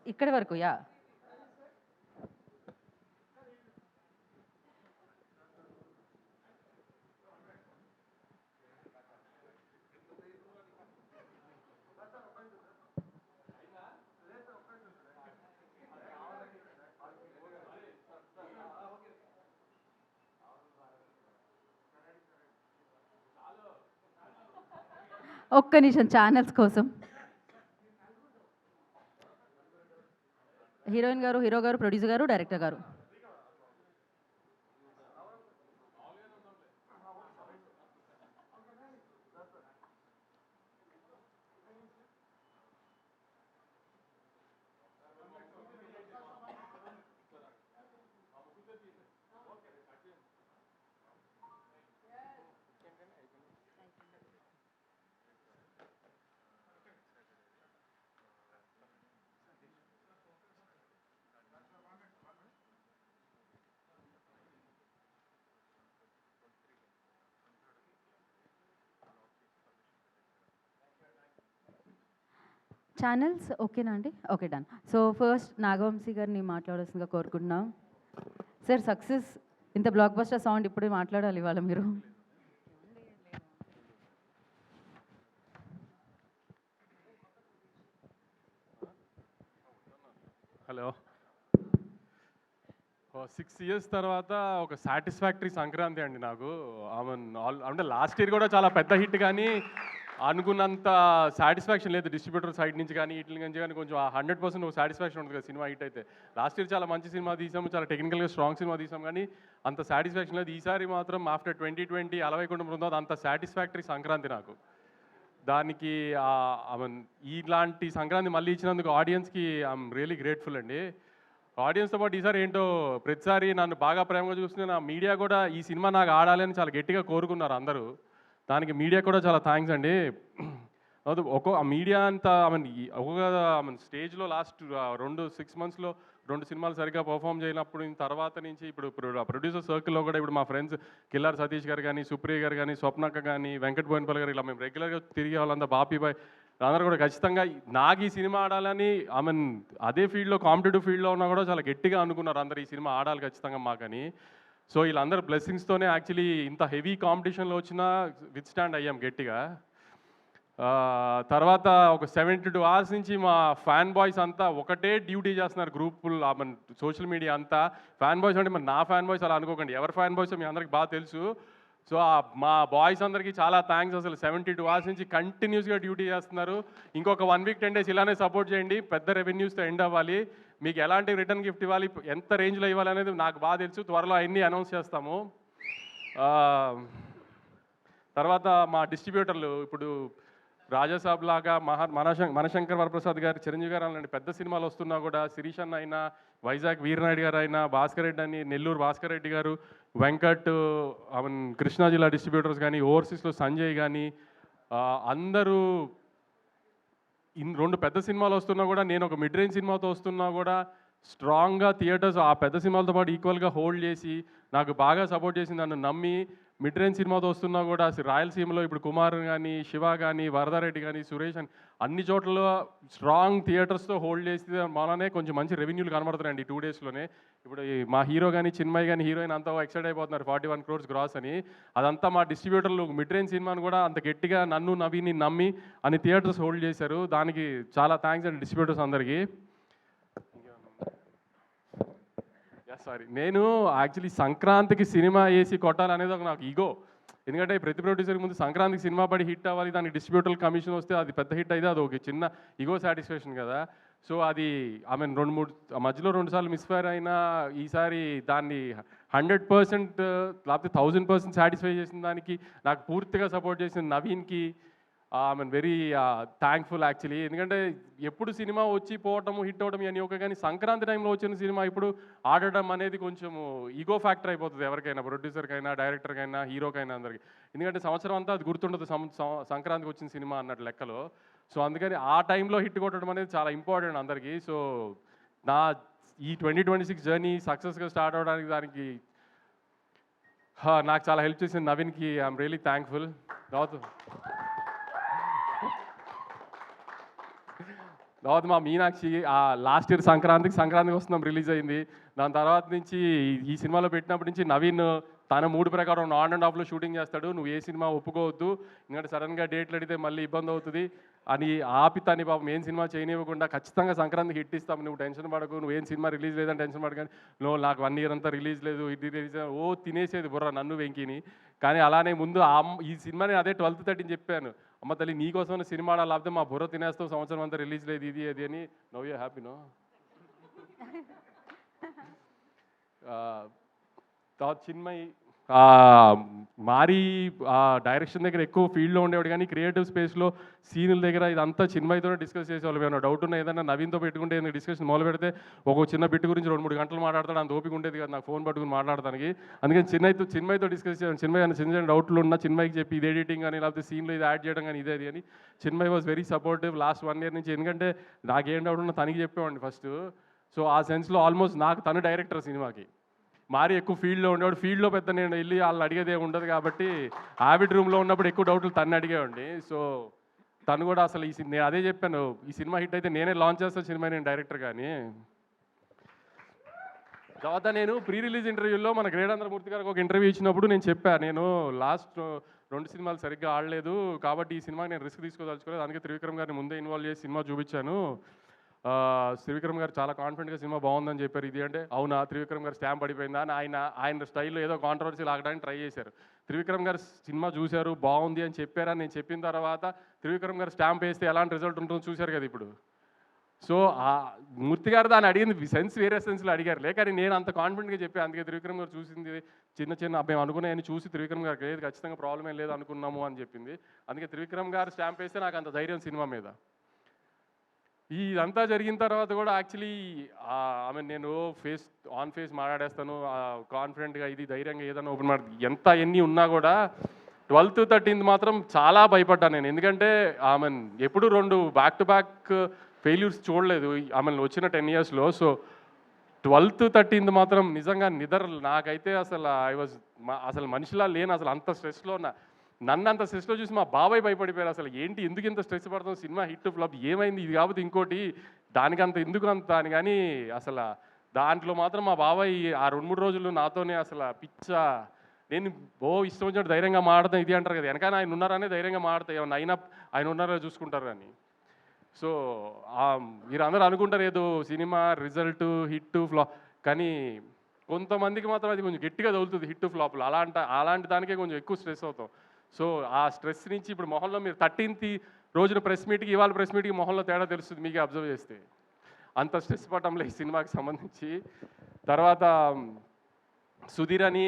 ఇక్కడి వరకు యా. ఒక్క నిమిషం ఛానల్స్ కోసం. హీరోయిన్ గారు, హీరో గారు, ప్రొడ్యూసర్ గారు, డైరెక్టర్ గారు. ఛానల్స్ ఓకేనా అండి? Okay, done. So first Naga Vamsi గారిని మాట్లాడాల్సిందిగా కోరుకుంటున్నాం. సార్, సక్సెస్ ఇంత బ్లాక్ బస్టర్ సౌండ్ ఇప్పుడే మాట్లాడాలి ఇవాళ మీరు. హలో. 6 years తర్వాత ఒక సాటిస్ఫాక్టరీ సంక్రాంతి అండి నాకు. అంటే లాస్ట్ ఇయర్ కూడా చాలా పెద్ద హిట్, కానీ అనుకున్నంత సాటిస్ఫాక్షన్ లేదు డిస్ట్రిబ్యూటర్ సైడ్ నుంచి కానీ వీటి నుంచి కానీ. కొంచెం 100% ఒక సాటిస్ఫాక్షన్ ఉంటుంది కదా సినిమా హిట్ అయితే. లాస్ట్ ఇయర్ చాలా మంచి సినిమా తీసాము, చాలా టెక్నికల్గా స్ట్రాంగ్ సినిమా తీసాం, కానీ అంత సాటిస్ఫాక్షన్ లేదు. ఈసారి మాత్రం ఆఫ్టర్ 2020 అలవైకుంఠం బృందావన్ అంత సాటిస్ఫాక్టరీ సంక్రాంతి నాకు. దానికి ఇలాంటి సంక్రాంతి మళ్ళీ ఇచ్చినందుకు ఆడియన్స్కి ఐఎమ్ రియలీ గ్రేట్ఫుల్ అండి. ఆడియన్స్తో పాటు ఈసారి ఏంటో ప్రతిసారి నన్ను బాగా ప్రేమగా చూస్తున్న నా మీడియా కూడా ఈ సినిమా నాకు ఆడాలి అని చాలా గట్టిగా కోరుకున్నారు అందరూ. దానికి మీడియా కూడా చాలా థ్యాంక్స్ అండి. మీడియా అంతా ఒక్కొక్క స్టేజ్లో లాస్ట్ 6 monthsలో 2 సినిమాలు సరిగ్గా పర్ఫామ్ చేయనప్పుడు తర్వాత నుంచి ఇప్పుడు ప్రొడ్యూసర్ సర్కిల్లో కూడా ఇప్పుడు మా ఫ్రెండ్స్ కిల్లార్ సతీష్ గారు కానీ, సుప్రియ గారు కానీ, స్వప్నక్క కానీ, వెంకట్ బోయినపల్లి గారు, ఇలా మేము రెగ్యులర్గా తిరిగే వాళ్ళంతా, బాపీబాయ్ అందరూ కూడా ఖచ్చితంగా నాకు ఈ సినిమా ఆడాలని అదే ఫీల్డ్లో కాంపిటేటివ్ ఫీల్డ్లో ఉన్నా కూడా చాలా గట్టిగా అనుకున్నారు అందరు ఈ సినిమా ఆడాలి ఖచ్చితంగా మాకని. సో వీళ్ళందరూ బ్లెస్సింగ్స్తోనే యాక్చువల్లీ ఇంత హెవీ కాంపిటీషన్లో వచ్చినా విత్ స్టాండ్ అయ్యాం గట్టిగా. తర్వాత ఒక 72 hours నుంచి మా ఫ్యాన్ బాయ్స్ అంతా ఒకటే డ్యూటీ చేస్తున్నారు గ్రూపులు, సోషల్ మీడియా అంతా. ఫ్యాన్ బాయ్స్ అంటే మరి నా ఫ్యాన్ బాయ్స్ అలా అనుకోకండి, ఎవరి ఫ్యాన్ బాయ్స్ మీ అందరికి బాగా తెలుసు. సో మా బాయ్స్ అందరికీ చాలా థ్యాంక్స్. అసలు 72 hours నుంచి కంటిన్యూస్గా డ్యూటీ చేస్తున్నారు. ఇంకొక 1 week 10 days ఇలానే సపోర్ట్ చేయండి. పెద్ద రెవెన్యూస్తో ఎండ్ అవ్వాలి. మీకు ఎలాంటి రిటర్న్ గిఫ్ట్ ఇవ్వాలి, ఎంత రేంజ్లో ఇవ్వాలి అనేది నాకు బాగా తెలుసు. త్వరలో అన్నీ అనౌన్స్ చేస్తాము. తర్వాత మా డిస్ట్రిబ్యూటర్లు ఇప్పుడు రాజాసాబ్ లాగా మనశంకర్ వరప్రసాద్ గారు, చిరంజీవి గారు అలాంటి పెద్ద సినిమాలు వస్తున్నా కూడా, శిరీష్ అన్న అయినా, వైజాగ్ వీరనాయుడు గారు అయినా, భాస్కర్ రెడ్డి అని, నెల్లూరు భాస్కర్ రెడ్డి గారు, వెంకట్, కృష్ణా జిల్లా డిస్ట్రిబ్యూటర్స్ కానీ, ఓవర్సీస్లో సంజయ్ కానీ, అందరూ 2 పెద్ద సినిమాలు వస్తున్నా కూడా, నేను ఒక మిడ్ రేంజ్ సినిమాతో వస్తున్నా కూడా స్ట్రాంగ్గా థియేటర్స్ ఆ పెద్ద సినిమాలతో పాటు ఈక్వల్గా హోల్డ్ చేసి నాకు బాగా సపోర్ట్ చేసి నన్ను నమ్మి మిడ్ రేంజ్ సినిమాతో వస్తున్నా కూడా రాయలసీమలో ఇప్పుడు కుమార్ కానీ, శివ కానీ, వరదారెడ్డి కానీ, సురేష్ అని అన్ని చోట్ల స్ట్రాంగ్ థియేటర్స్తో హోల్డ్ చేసి మననే కొంచెం మంచి రెవెన్యూలు కనబడుతున్నాయండి 2 daysలోనే. ఇప్పుడు మా హీరో కానీ, చిన్మయ్ కానీ, హీరోయిన్ అంతా ఎక్సైట్ అయిపోతున్నారు 41 crores గ్రాస్ అని. అదంతా మా డిస్ట్రిబ్యూటర్లు మిడ్ రేంజ్ సినిమాను కూడా అంత గట్టిగా నన్ను నవీని నమ్మి అన్ని థియేటర్స్ హోల్డ్ చేశారు. దానికి చాలా థ్యాంక్స్ అండి డిస్ట్రిబ్యూటర్స్ అందరికీ. సారీ, నేను యాక్చువల్లీ సంక్రాంతికి సినిమా వేసి కొట్టాలనేది ఒక నాకు ఈగో. ఎందుకంటే ప్రతి ప్రొడ్యూసర్కి ముందు సంక్రాంతికి సినిమా పడి హిట్ అవ్వాలి, దానికి డిస్ట్రిబ్యూటర్ కమిషన్ వస్తే అది పెద్ద హిట్ అయితే అది ఒక చిన్న ఈగో సాటిస్ఫాక్షన్ కదా. సో అది మధ్యలో 2 సార్లు మిస్ఫైర్ అయినా ఈసారి దాన్ని 100% లేకపోతే 1000% సాటిస్ఫై చేసిన దానికి నాకు పూర్తిగా సపోర్ట్ చేసిన నవీన్కి వెరీ థ్యాంక్ఫుల్ యాక్చువల్లీ. ఎందుకంటే ఎప్పుడు సినిమా వచ్చి పోవటము, హిట్ అవ్వడం అని ఒక, కానీ సంక్రాంతి టైంలో వచ్చిన సినిమా ఇప్పుడు ఆడడం అనేది కొంచెం ఈగో ఫ్యాక్టర్ అయిపోతుంది ఎవరికైనా, ప్రొడ్యూసర్కైనా, డైరెక్టర్కైనా, హీరోకైనా అందరికి. ఎందుకంటే సంవత్సరం అంతా అది గుర్తుండదు సంక్రాంతికి వచ్చిన సినిమా అన్నట్టు లెక్కలో. సో అందుకని ఆ టైంలో హిట్ కొట్టడం అనేది చాలా ఇంపార్టెంట్ అందరికీ. సో నా ఈ 2026 జర్నీ సక్సెస్గా స్టార్ట్ అవ్వడానికి దానికి నాకు చాలా హెల్ప్ చేసిన నవీన్కి ఐఎమ్ రియలీ థ్యాంక్ఫుల్. తర్వాత మా మీనాక్షి లాస్ట్ ఇయర్ సంక్రాంతికి వస్తున్నాం రిలీజ్ అయింది. దాని తర్వాత నుంచి ఈ సినిమాలో పెట్టినప్పటి నుంచి నవీన్ తన మూడు ప్రకారం ఆన్ అండ్ ఆఫ్లో షూటింగ్ చేస్తాడు. నువ్వు ఏ సినిమా ఒప్పుకోవద్దు, ఎందుకంటే సడన్గా డేట్లు అడిగితే మళ్ళీ ఇబ్బంది అవుతుంది అని ఆపితాన్ని పాపం ఏం సినిమా చేయనివ్వకుండా ఖచ్చితంగా సంక్రాంతికి హిట్ ఇస్తాము, నువ్వు టెన్షన్ పడకు, నువ్వేం సినిమా రిలీజ్ లేదని టెన్షన్ పడకని. నువ్వు నాకు 1 year అంతా రిలీజ్ లేదు, ఇది రిలీజ్ తినేసేది బుర్ర నన్ను వెంకిని. కానీ అలానే ముందు ఈ సినిమా నేను అదే 12:30 చెప్పాను, అమ్మ తల్లి నీకోసం సినిమా లేకపోతే మా బుర్ర తినేస్తావు, సంవత్సరం అంతా రిలీజ్ లేదు ఇది అది అని. నవ్ యూ హ్యాపీనో. తర్వాత చిన్మయి మారి డైరెక్షన్ దగ్గర ఎక్కువ ఫీల్డ్లో ఉండేవాడు, కానీ క్రియేటివ్ స్పేస్లో సీన్ల దగ్గర ఇదంతా చిన్మయితోనే డిస్కస్ చేసేవాళ్ళు. ఏమైనా డౌట్ ఉన్నా ఏదైనా నవీన్తో పెట్టుకుంటే ఏదైనా డిస్కషన్ మొదలు పెడితే ఒక చిన్న బిట్ గురించి 2-3 గంటలు మాట్లాడతాడు. అంత ఓపిక ఉండేది కదా నాకు ఫోన్ పట్టుకుని మాట్లాడడానికి. అందుకని చిన్మయితో డిస్కస్ చేయాలి. చిన్మయి చిన్న చిన్న డౌట్లు ఉన్నా చిన్మయికి చెప్పి ఇది ఎడిటింగ్ కానీ లేకపోతే సీన్లో ఇది యాడ్ చేయడం కానీ ఇదే అది అని. Chinmayi was very supportive last 1 year నుంచి. ఎందుకంటే నాకేం డౌట్ ఉన్నా తనకి చెప్పేవాడిని ఫస్ట్. సో ఆ సెన్స్లో ఆల్మోస్ట్ నాకు తను డైరెక్టర్ సినిమాకి. మారి ఎక్కువ ఫీల్డ్లో ఉండేవాడు. ఫీల్డ్లో పెద్ద నేను వెళ్ళి వాళ్ళని అడిగేదే ఉండదు కాబట్టి ఆవిడ్ రూమ్లో ఉన్నప్పుడు ఎక్కువ డౌట్లు తను అడిగేవాడిని. సో తను కూడా అసలు నేను అదే చెప్పాను, ఈ సినిమా హిట్ అయితే నేనే లాంచ్ చేస్తాను సినిమా, నేను డైరెక్టర్ కానీ. తర్వాత నేను ప్రీ రిలీజ్ ఇంటర్వ్యూలో మన గ్రేడాంధ్రమూర్తి గారికి ఒక ఇంటర్వ్యూ ఇచ్చినప్పుడు నేను చెప్పాను, నేను లాస్ట్ 2 సినిమాలు సరిగ్గా ఆడలేదు కాబట్టి ఈ సినిమాకి నేను రిస్క్ తీసుకోదలుచుకోలేదు, అందుకే త్రివిక్రమ్ గారిని ముందే ఇన్వాల్వ్ చేసి సినిమా చూపించాను. త్రివిక్రమ్ గారు చాలా కాన్ఫిడెంట్గా సినిమా బాగుందని చెప్పారు. ఇది అంటే అవునా త్రివిక్రమ్ గారు స్టాంప్ పడిపోయిందా అని ఆయన స్టైల్లో ఏదో కాంట్రవర్సీ లాగడానికి ట్రై చేశారు. త్రివిక్రమ్ గారు సినిమా చూశారు బాగుంది అని చెప్పారని నేను చెప్పిన తర్వాత త్రివిక్రమ్ గారు స్టాంప్ వేస్తే ఎలాంటి రిజల్ట్ ఉంటుందో చూశారు కదా ఇప్పుడు. సో మూర్తి గారు దాన్ని అడిగింది సెన్స్ వేరే సెన్స్లో అడిగారు కానీ నేను అంత కాన్ఫిడెంట్గా చెప్పాను. అందుకే త్రివిక్రమ్ గారు చూసింది చిన్న మేము అనుకున్నాయని చూసి త్రివిక్రమ్ గారికి లేదు ఖచ్చితంగా ప్రాబ్లం ఏం లేదు అనుకున్నాము అని చెప్పింది. అందుకే త్రివిక్రమ్ గారు స్టాంప్ వేస్తే నాకు అంత ధైర్యం సినిమా మీద. ఇదంతా జరిగిన తర్వాత కూడా యాక్చువల్లీ నేను ఆన్ ఫేస్ మాట్లాడేస్తాను కాన్ఫిడెంట్గా, ఇది ధైర్యంగా ఏదైనా ఓపెన్ ఎన్ని ఉన్నా కూడా 12th 13th మాత్రం చాలా భయపడ్డాను నేను. ఎందుకంటే ఎప్పుడు 2 back to back ఫెయిల్యూర్స్ చూడలేదు వచ్చిన 10 yearsలో. సో 12th 13th మాత్రం నిజంగా నాకైతే అసలు మనిషిలా లేను, అసలు అంత స్ట్రెస్లో ఉన్నా. నన్ను అంత స్ట్రెస్లో చూసి మా బాబాయ్ భయపడిపోయారు. అసలు ఏంటి ఎందుకు ఇంత స్ట్రెస్ పడుతుంది, సినిమా హిట్ ఫ్లాప్ ఏమైంది, ఇది కాకపోతే ఇంకోటి దానికంత ఎందుకు అంత అని. కానీ అసలు దాంట్లో మాత్రం మా బాబాయ్ ఆ 2-3 రోజులు నాతోనే అసలు నేను ఇష్టం వచ్చినట్టు ధైర్యంగా మాడతాను ఇది అంటారు కదా, వెనకాల ఆయన ఉన్నారనే ధైర్యంగా మాడతాయి, ఏమన్నా అయినా ఆయన ఉన్నారో చూసుకుంటారు అని. సో మీరు అందరూ అనుకుంటారు ఏదో సినిమా రిజల్ట్ హిట్ ఫ్లాప్, కానీ కొంతమందికి మాత్రం అది కొంచెం గట్టిగా తగులుతుంది హిట్ ఫ్లాప్లు. అలాంటి దానికే కొంచెం ఎక్కువ స్ట్రెస్ అవుతాం. సో ఆ స్ట్రెస్ నుంచి ఇప్పుడు మొహంలో మీరు 13th రోజున ప్రెస్ మీట్కి ఇవాళ ప్రెస్ మీట్కి మొహంలో తేడా తెలుస్తుంది మీకే అబ్జర్వ్ చేస్తే. అంత స్ట్రెస్ పడటంలో ఈ సినిమాకి సంబంధించి. తర్వాత సుధీర్ అని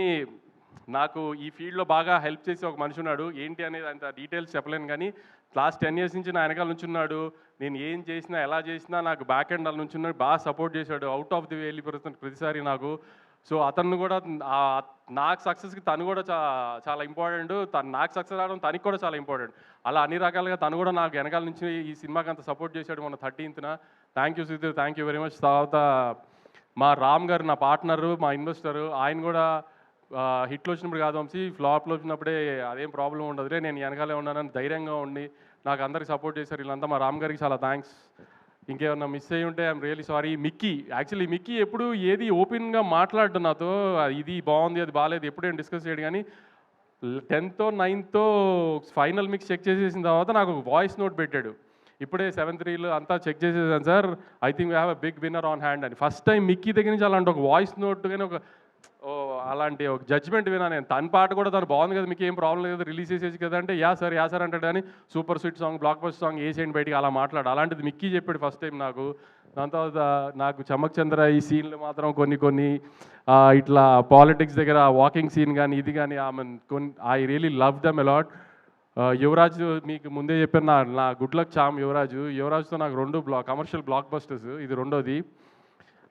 నాకు ఈ ఫీల్డ్లో బాగా హెల్ప్ చేసి ఒక మనిషి ఉన్నాడు, ఏంటి అనేది అంత డీటెయిల్స్ చెప్పలేను కానీ లాస్ట్ 10 years నుంచి నా వెనకాల నుంచి ఉన్నాడు. నేను ఏం చేసినా ఎలా చేసినా నాకు బ్యాక్ ఎండ్ అలా నుంచి ఉన్నాడు, బాగా సపోర్ట్ చేశాడు, అవుట్ ఆఫ్ ది వే వెళ్ళిపోతుంది ప్రతిసారి నాకు. సో అతను కూడా నాకు సక్సెస్కి తను కూడా చాలా ఇంపార్టెంట్, నాకు సక్సెస్ రావడం తనకి కూడా చాలా ఇంపార్టెంట్. అలా అన్ని రకాలుగా తను కూడా నాకు వెనకాల నుంచి ఈ సినిమాకి అంత సపోర్ట్ చేశాడు మొన్న 13th. Thank you Sudheer, thank you very much. తర్వాత మా రామ్ గారు నా పార్ట్నరు, మా ఇన్వెస్టరు, ఆయన కూడా హిట్లు వచ్చినప్పుడు కాదు వంశీ ఫ్లాప్లో వచ్చినప్పుడే అదేం ప్రాబ్లం ఉండదులే నేను వెనకాలే ఉన్నానని ధైర్యంగా ఉండి నాకు అందరికి సపోర్ట్ చేశారు వీళ్ళంతా. మా రామ్ గారికి చాలా థ్యాంక్స్. ఇంకేమన్నా మిస్ అయ్యి ఉంటే ఐఎమ్ రియలీ సారీ. మిక్కీ ఎప్పుడు ఏది ఓపెన్గా మాట్లాడు నాతో, ఇది బాగుంది అది బాగాలేదు ఎప్పుడేం డిస్కస్ చేయడు, కానీ 10th 9th final mix check చేసేసిన తర్వాత నాకు ఒక వాయిస్ నోట్ పెట్టాడు, ఇప్పుడే 7-3 అంతా చెక్ చేసేసాను sir, I think we have a big winner on hand అని. ఫస్ట్ టైం మిక్కీ దగ్గర నుంచి అలాంటి ఒక వాయిస్ నోట్ కానీ అలాంటి ఒక జడ్జ్మెంట్ వినా నేను. తన పాట కూడా తను బాగుంది కదా, మీకు ఏం ప్రాబ్లం లేదు రిలీజ్ చేసేసి కదా అంటే యా సార్ అంటాడు, కానీ super sweet song block buster song వేసేయండి బయటికి అలా మాట్లాడు. అలాంటిది మిక్కీ చెప్పాడు ఫస్ట్ టైం నాకు. దాని తర్వాత నాకు చమక్ చంద్ర ఈ సీన్లు మాత్రం కొన్ని ఇట్లా పాలిటిక్స్ దగ్గర వాకింగ్ సీన్ కానీ ఇది కానీ I really love them a lot. Yuvraj మీకు ముందే చెప్పాను, నా గుడ్ లక్ చామ్ యువరాజ్తో నాకు 2 కమర్షియల్ బ్లాక్ బస్టర్స్, ఇది రెండోది.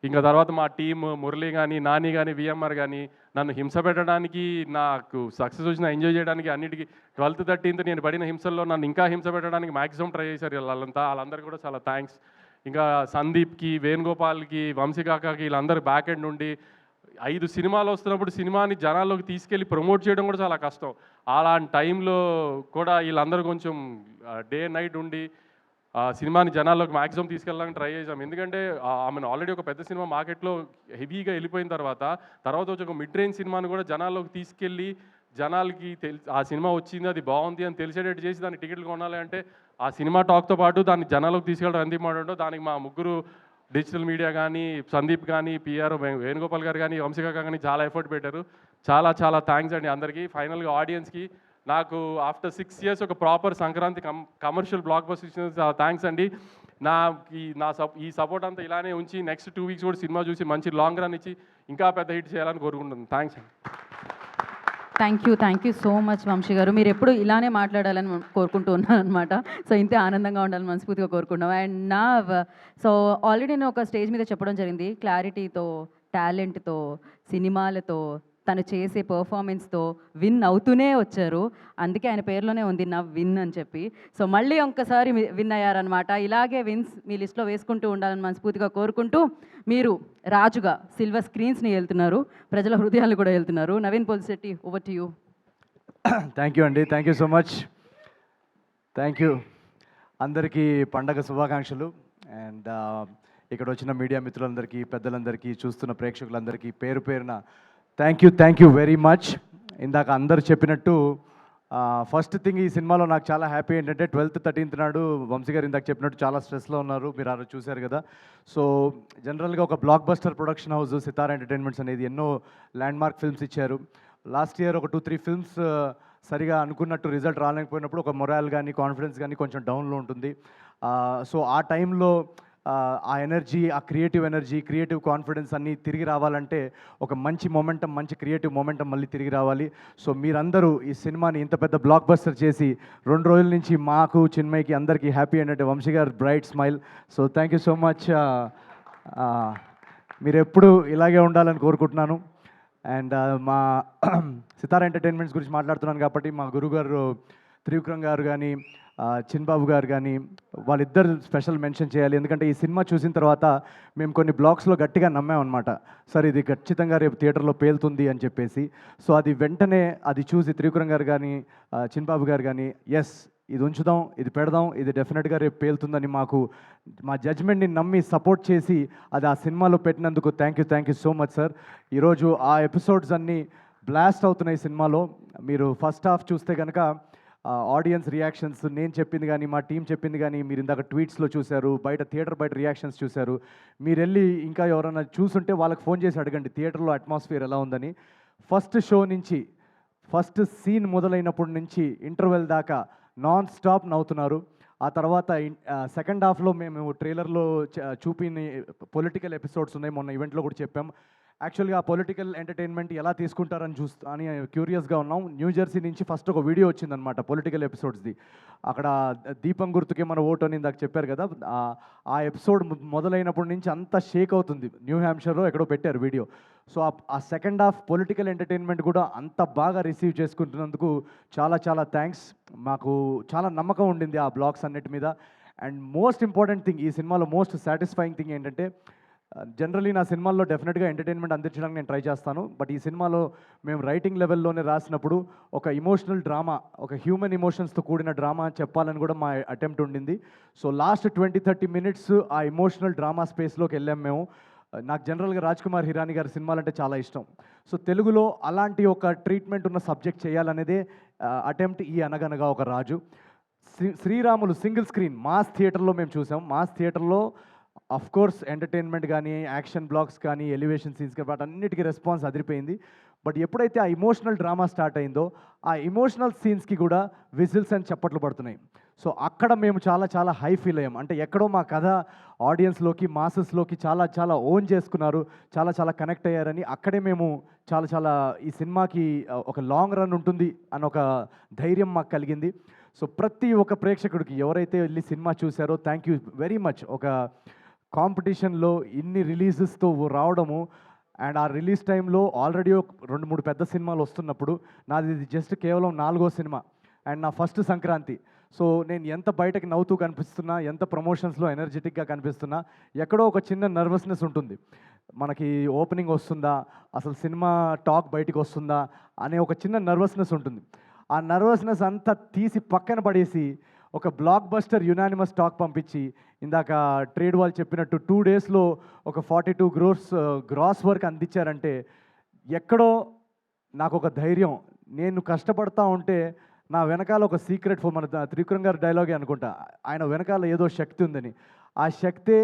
ఇంకా తర్వాత మా టీమ్ మురళి కానీ నాని కానీ విఎంఆర్ కానీ నన్ను హింస పెట్టడానికి, నాకు సక్సెస్ వచ్చిన ఎంజాయ్ చేయడానికి అన్నిటికీ 12th 13th నేను పడిన హింసల్లో నన్ను ఇంకా హింస పెట్టడానికి మ్యాక్సిమం ట్రై చేశారు వాళ్ళందరికీ కూడా చాలా థ్యాంక్స్. ఇంకా సందీప్కి, వేణుగోపాల్కి, వంశీకాకాకి వీళ్ళందరూ బ్యాక్ ఎండ్ నుండి 5 సినిమాలు వస్తున్నప్పుడు సినిమాని జనాల్లోకి తీసుకెళ్ళి ప్రమోట్ చేయడం కూడా చాలా కష్టం. అలాంటి టైంలో కూడా వీళ్ళందరూ కొంచెం డే నైట్ ఉండి సినిమాని జనాల్లోకి మ్యాక్సిమం తీసుకెళ్ళడానికి ట్రై చేసాం. ఎందుకంటే ఆమెను ఆల్రెడీ ఒక పెద్ద సినిమా మార్కెట్లో హెవీగా వెళ్ళిపోయిన తర్వాత వచ్చి ఒక మిడ్ రేంజ్ సినిమాని కూడా జనాల్లోకి తీసుకెళ్ళి జనాలకి ఆ సినిమా వచ్చింది, అది బాగుంది అని తెలిసేటట్టు చేసి దాన్ని టికెట్లు కొనాలి అంటే ఆ సినిమా టాక్తో పాటు దాన్ని జనాల్లోకి తీసుకెళ్ళడం ఎంత ఇంపార్టెంటో దానికి మా ముగ్గురు డిజిటల్ మీడియా కానీ, సందీప్ కానీ, పిఆర్ వేణుగోపాల్ గారు కానీ, వంశిక కానీ చాలా ఎఫర్ట్ పెట్టారు. చాలా చాలా థ్యాంక్స్ అండి అందరికీ. ఫైనల్గా ఆడియన్స్కి నాకు ఆఫ్టర్ 6 years ఒక proper Sankranti commercial block buster ఇచ్చిన చాలా థ్యాంక్స్ అండి. ఈ సపోర్ట్ అంతా ఇలానే ఉంచి నెక్స్ట్ 2 weeks కూడా సినిమా చూసి మంచి లాంగ్ రన్ ఇచ్చి ఇంకా పెద్ద హిట్ చేయాలని కోరుకుంటున్నాను. థ్యాంక్స్ అండి. Thank you so much Vamsi garu. మీరు ఎప్పుడు ఇలానే మాట్లాడాలని కోరుకుంటూ ఉన్నాను అనమాట. సో ఇంతే ఆనందంగా ఉండాలని మనస్ఫూర్తిగా కోరుకుంటున్నాం. అండ్ సో ఆల్రెడీ నేను ఒక స్టేజ్ మీద చెప్పడం జరిగింది, క్లారిటీతో, టాలెంట్తో, సినిమాలతో, తను చేసే పర్ఫార్మెన్స్తో విన్ అవుతూనే వచ్చారు. అందుకే ఆయన పేరులోనే ఉంది నా విన్ అని చెప్పి. సో మళ్ళీ ఒక్కసారి విన్ అయ్యారనమాట. ఇలాగే విన్స్ మీ లిస్ట్లో వేసుకుంటూ ఉండాలని మనస్ఫూర్తిగా కోరుకుంటూ, మీరు రాజుగా సిల్వర్ స్క్రీన్స్ని వెళ్తున్నారు, ప్రజల హృదయాలు కూడా వెళ్తున్నారు. Naveen Polishetty, over to you. Thank you అండి, thank you so much. Thank you. అందరికీ పండగ శుభాకాంక్షలు. అండ్ ఇక్కడ వచ్చిన మీడియా మిత్రులందరికీ, పెద్దలందరికీ, చూస్తున్న ప్రేక్షకులందరికీ పేరు పేరున థ్యాంక్ యూ వెరీ మచ్. ఇందాక అందరు చెప్పినట్టు ఫస్ట్ థింగ్ ఈ సినిమాలో నాకు చాలా హ్యాపీ ఏంటంటే 12th 13th నాడు వంశీ గారు ఇందాక చెప్పినట్టు చాలా స్ట్రెస్లో ఉన్నారు, మీరు ఆ రోజు చూశారు కదా. సో జనరల్గా ఒక బ్లాక్ బస్టర్ ప్రొడక్షన్ హౌస్ సితారా ఎంటర్టైన్మెంట్స్ అనేది ఎన్నో ల్యాండ్మార్క్ ఫిల్మ్స్ ఇచ్చారు. లాస్ట్ ఇయర్ ఒక 2-3 ఫిల్మ్స్ సరిగా అనుకున్నట్టు రిజల్ట్ రాలేకపోయినప్పుడు ఒక మొరాల్ కానీ, కాన్ఫిడెన్స్ కానీ కొంచెం డౌన్లో ఉంటుంది. సో ఆ టైంలో ఆ ఎనర్జీ, ఆ క్రియేటివ్ ఎనర్జీ, క్రియేటివ్ కాన్ఫిడెన్స్ అన్నీ తిరిగి రావాలంటే ఒక మంచి మొమెంటం, మంచి క్రియేటివ్ మొమెంటం మళ్ళీ తిరిగి రావాలి. సో మీరందరూ ఈ సినిమాని ఇంత పెద్ద బ్లాక్ బస్టర్ చేసి 2 రోజుల నుంచి మాకు, చిన్మయ్కి, అందరికీ హ్యాపీ ఏంటంటే వంశీ గారు bright smile. So thank you so much. మీరు ఎప్పుడు ఇలాగే ఉండాలని కోరుకుంటున్నాను. అండ్ మా సితారా ఎంటర్టైన్మెంట్స్ గురించి మాట్లాడుతున్నాను కాబట్టి మా గురుగారు త్రివిక్రమ్ గారు కానీ, చిన్బాబు గారు కానీ, వాళ్ళిద్దరు స్పెషల్ మెన్షన్ చేయాలి. ఎందుకంటే ఈ సినిమా చూసిన తర్వాత మేము కొన్ని బ్లాగ్స్లో గట్టిగా నమ్మామన్నమాట, సార్ ఇది ఖచ్చితంగా రేపు థియేటర్లో పేలుతుంది అని చెప్పేసి. సో అది వెంటనే అది చూసి త్రివిక్రమ్ గారు కానీ, చిన్బాబు గారు కానీ, ఎస్ ఇది ఉంచుదాం, ఇది పెడదాం, ఇది డెఫినెట్గా రేపు పేలుతుందని మా జడ్జ్మెంట్ని నమ్మి సపోర్ట్ చేసి అది ఆ సినిమాలో పెట్టినందుకు thank you so much sir. ఈరోజు ఆ ఎపిసోడ్స్ అన్నీ బ్లాస్ట్ అవుతున్నాయి సినిమాలో. మీరు ఫస్ట్ హాఫ్ చూస్తే కనుక ఆడియన్స్ రియాక్షన్స్, నేను చెప్పింది కానీ, మా టీం చెప్పింది కానీ, మీరు ఇందాక ట్వీట్స్లో చూశారు, థియేటర్ బయట రియాక్షన్స్ చూశారు. మీరు వెళ్ళి ఇంకా ఎవరైనా చూసుంటే వాళ్ళకి ఫోన్ చేసి అడగండి థియేటర్లో అట్మాస్ఫియర్ ఎలా ఉందని. ఫస్ట్ షో నుంచి, ఫస్ట్ సీన్ మొదలైనప్పటి నుంచి ఇంటర్వెల్ దాకా నాన్ స్టాప్ నవ్వుతున్నారు. ఆ తర్వాత సెకండ్ హాఫ్లో మేము ట్రైలర్లో చూపిన పొలిటికల్ ఎపిసోడ్స్ ఉన్నాయి, మొన్న ఈవెంట్లో కూడా చెప్పాం. యాక్చువల్గా ఆ పొలిటికల్ ఎంటర్టైన్మెంట్ ఎలా తీసుకుంటారని అని క్యూరియస్గా ఉన్నాం. న్యూజెర్సీ నుంచి ఫస్ట్ ఒక వీడియో వచ్చిందనమాట పొలిటికల్ ఎపిసోడ్స్ది. అక్కడ దీపం గుర్తుకే మన ఓటు అని ఇందాక చెప్పారు కదా, ఆ ఎపిసోడ్ మొదలైనప్పటి నుంచి అంతా షేక్ అవుతుంది. న్యూ హ్యాంప్షైర్లో ఎక్కడో పెట్టారు వీడియో. సో ఆ సెకండ్ హాఫ్ పొలిటికల్ ఎంటర్టైన్మెంట్ కూడా అంత బాగా రిసీవ్ చేసుకుంటున్నందుకు చాలా చాలా థ్యాంక్స్. మాకు చాలా నమ్మకం ఉండింది ఆ బ్లాగ్స్ అన్నిటి మీద. అండ్ మోస్ట్ ఇంపార్టెంట్ థింగ్, ఈ సినిమాలో మోస్ట్ సాటిస్ఫైయింగ్ థింగ్ ఏంటంటే, జనరలీ నా సినిమాల్లో డెఫినెట్గా ఎంటర్టైన్మెంట్ అందించడానికి నేను ట్రై చేస్తాను. బట్ ఈ సినిమాలో మేము రైటింగ్ లెవెల్లోనే రాసినప్పుడు ఒక ఇమోషనల్ డ్రామా, ఒక హ్యూమన్ ఇమోషన్స్తో కూడిన డ్రామా చెప్పాలని కూడా మా అటెంప్ట్ ఉండింది. సో లాస్ట్ 20-30 minutes ఆ ఇమోషనల్ డ్రామా స్పేస్లోకి వెళ్ళాం మేము. నాకు జనరల్గా రాజ్ కుమార్ హిరానీ గారి సినిమాలంటే చాలా ఇష్టం. సో తెలుగులో అలాంటి ఒక ట్రీట్మెంట్ ఉన్న సబ్జెక్ట్ చేయాలనేదే అటెంప్ట్ ఈ అనగనగా ఒక రాజు. శ్రీరాములు సింగిల్ స్క్రీన్ మాస్ థియేటర్లో మేము చూసాం. మాస్ థియేటర్లో అఫ్ కోర్స్ ఎంటర్టైన్మెంట్ కానీ, యాక్షన్ బ్లాక్స్ కానీ, ఎలివేషన్ సీన్స్ కానీ, వాటన్నిటికీ రెస్పాన్స్ అదిరిపోయింది. బట్ ఎప్పుడైతే ఆ ఇమోషనల్ డ్రామా స్టార్ట్ అయిందో, ఆ ఇమోషనల్ సీన్స్కి కూడా విజిల్స్ అని చప్పట్లు పడుతున్నాయి. సో అక్కడ మేము చాలా చాలా హై ఫీల్ అయ్యాం. అంటే ఎక్కడో మా కథ ఆడియన్స్లోకి, మాసెస్లోకి చాలా చాలా ఓన్ చేసుకున్నారు, చాలా చాలా కనెక్ట్ అయ్యారని అక్కడే మేము చాలా చాలా ఈ సినిమాకి ఒక లాంగ్ రన్ ఉంటుంది అని ఒక ధైర్యం మాకు కలిగింది. సో ప్రతి ఒక్క ప్రేక్షకుడికి ఎవరైతే వెళ్ళి సినిమా చూశారో థ్యాంక్ యూ వెరీ మచ్. ఒక కాంపిటీషన్లో ఇన్ని రిలీజెస్తో రావడము, అండ్ ఆ రిలీజ్ టైంలో ఆల్రెడీ 2-3 పెద్ద సినిమాలు వస్తున్నప్పుడు నాది జస్ట్ కేవలం 4వ సినిమా అండ్ నా ఫస్ట్ సంక్రాంతి. సో నేను ఎంత బయటకు నవ్వుతూ కనిపిస్తున్నా, ఎంత ప్రమోషన్స్లో ఎనర్జెటిక్గా కనిపిస్తున్నా, ఎక్కడో ఒక చిన్న నర్వస్నెస్ ఉంటుంది. మనకి ఓపెనింగ్ వస్తుందా, అసలు సినిమా టాక్ బయటికి వస్తుందా అనే ఒక చిన్న నర్వస్నెస్ ఉంటుంది. ఆ నర్వస్నెస్ అంతా తీసి పక్కన పడేసి ఒక బ్లాక్ బస్టర్ యునానిమస్ టాక్ పంపించి ఇందాక ట్రేడ్ వాళ్ళు చెప్పినట్టు 2 డేస్లో ఒక 42 crores గ్రాస్ వర్క్ అందించారంటే ఎక్కడో నాకు ఒక ధైర్యం, నేను కష్టపడతా ఉంటే నా వెనకాల ఒక సీక్రెట్ మన త్రివిక్రమ్ గారి డైలాగే అనుకుంటా, ఆయన వెనకాల ఏదో శక్తి ఉందని. ఆ శక్తే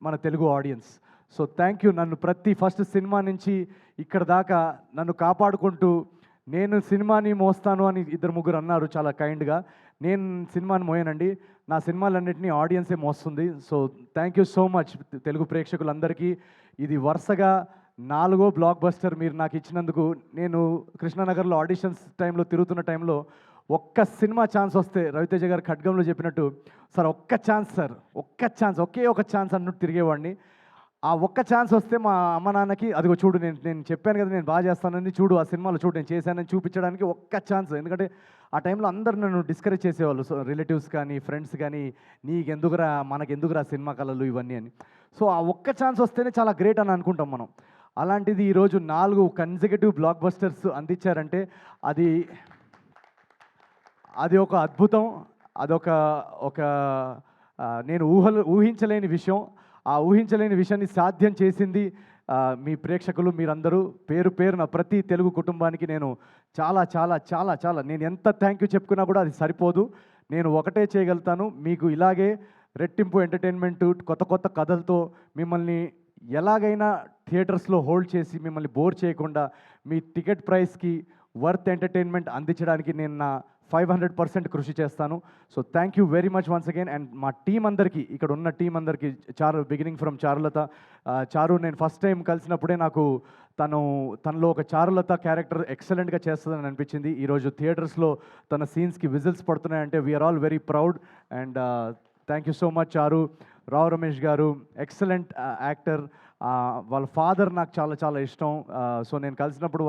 మన Telugu audience. So thank you. నన్ను ప్రతి ఫస్ట్ సినిమా నుంచి ఇక్కడ దాకా నన్ను కాపాడుకుంటూ, నేను సినిమాని మోస్తాను అని 2-3 అన్నారు చాలా కైండ్గా. నేను సినిమాని మోయనండి, నా సినిమాలన్నింటినీ ఆడియన్సే మోస్తుంది. So thank you so much Telugu ప్రేక్షకులందరికీ. ఇది వరుసగా 4వ బ్లాక్ బస్టర్ మీరు నాకు ఇచ్చినందుకు. నేను కృష్ణానగర్లో ఆడిషన్స్ టైంలో తిరుగుతున్న టైంలో ఒక్క సినిమా ఛాన్స్ వస్తే రవితేజ గారు ఖడ్గంలో చెప్పినట్టు, సార్ ఒక్క ఛాన్స్ సార్, ఒక్క ఛాన్స్, ఒకే ఒక ఛాన్స్ అన్నట్టు తిరిగేవాడిని. ఆ ఒక్క ఛాన్స్ వస్తే మా అమ్మ నాన్నకి అదిగో చూడు నేను చెప్పాను కదా నేను బాగా చేస్తానని, చూడు ఆ సినిమాలో చూడు నేను చేశానని చూపించడానికి ఒక్క ఛాన్స్. ఎందుకంటే ఆ టైంలో అందరు నన్ను డిస్కరేజ్ చేసేవాళ్ళు, సో రిలేటివ్స్ కానీ ఫ్రెండ్స్ కానీ, నీకెందుకురా మనకెందుకురా సినిమా కళలు ఇవన్నీ అని. సో ఆ ఒక్క ఛాన్స్ వస్తేనే చాలా గ్రేట్ అని అనుకుంటాం మనం. అలాంటిది ఈరోజు 4 కన్సిక్యూటివ్ బ్లాక్ బస్టర్స్ అందించారంటే అది ఒక అద్భుతం. అదొక నేను ఊహించలేని విషయం. ఆ ఊహించలేని విషయాన్ని సాధ్యం చేసింది మీ ప్రేక్షకులు, మీరందరూ. పేరున ప్రతి తెలుగు కుటుంబానికి నేను చాలా చాలా చాలా చాలా నేను ఎంత థ్యాంక్ యూ చెప్పుకున్నా కూడా అది సరిపోదు. నేను ఒకటే చేయగలుగుతాను, మీకు ఇలాగే రెట్టింపు ఎంటర్టైన్మెంట్, కొత్త కథలతో మిమ్మల్ని ఎలాగైనా థియేటర్స్లో హోల్డ్ చేసి మిమ్మల్ని బోర్ చేయకుండా మీ టికెట్ ప్రైస్కి వర్త్ ఎంటర్టైన్మెంట్ అందించడానికి నేను నా 500% కృషి చేస్తాను. So thank you very much once again. And మా టీం అందరికీ, ఇక్కడ ఉన్న టీం అందరికీ, బిగినింగ్ ఫ్రమ్ చారులత. చారు నేను ఫస్ట్ టైం కలిసినప్పుడే నాకు తనలో ఒక చారులత క్యారెక్టర్ ఎక్సలెంట్గా చేస్తుందని అనిపించింది. ఈరోజు థియేటర్స్లో తన సీన్స్కి విజిల్స్ పడుతున్నాయంటే we're all very proud. And thank you so much Charu. Rao Ramesh గారు ఎక్సలెంట్ యాక్టర్. వాళ్ళ ఫాదర్ నాకు చాలా చాలా ఇష్టం. సో నేను కలిసినప్పుడు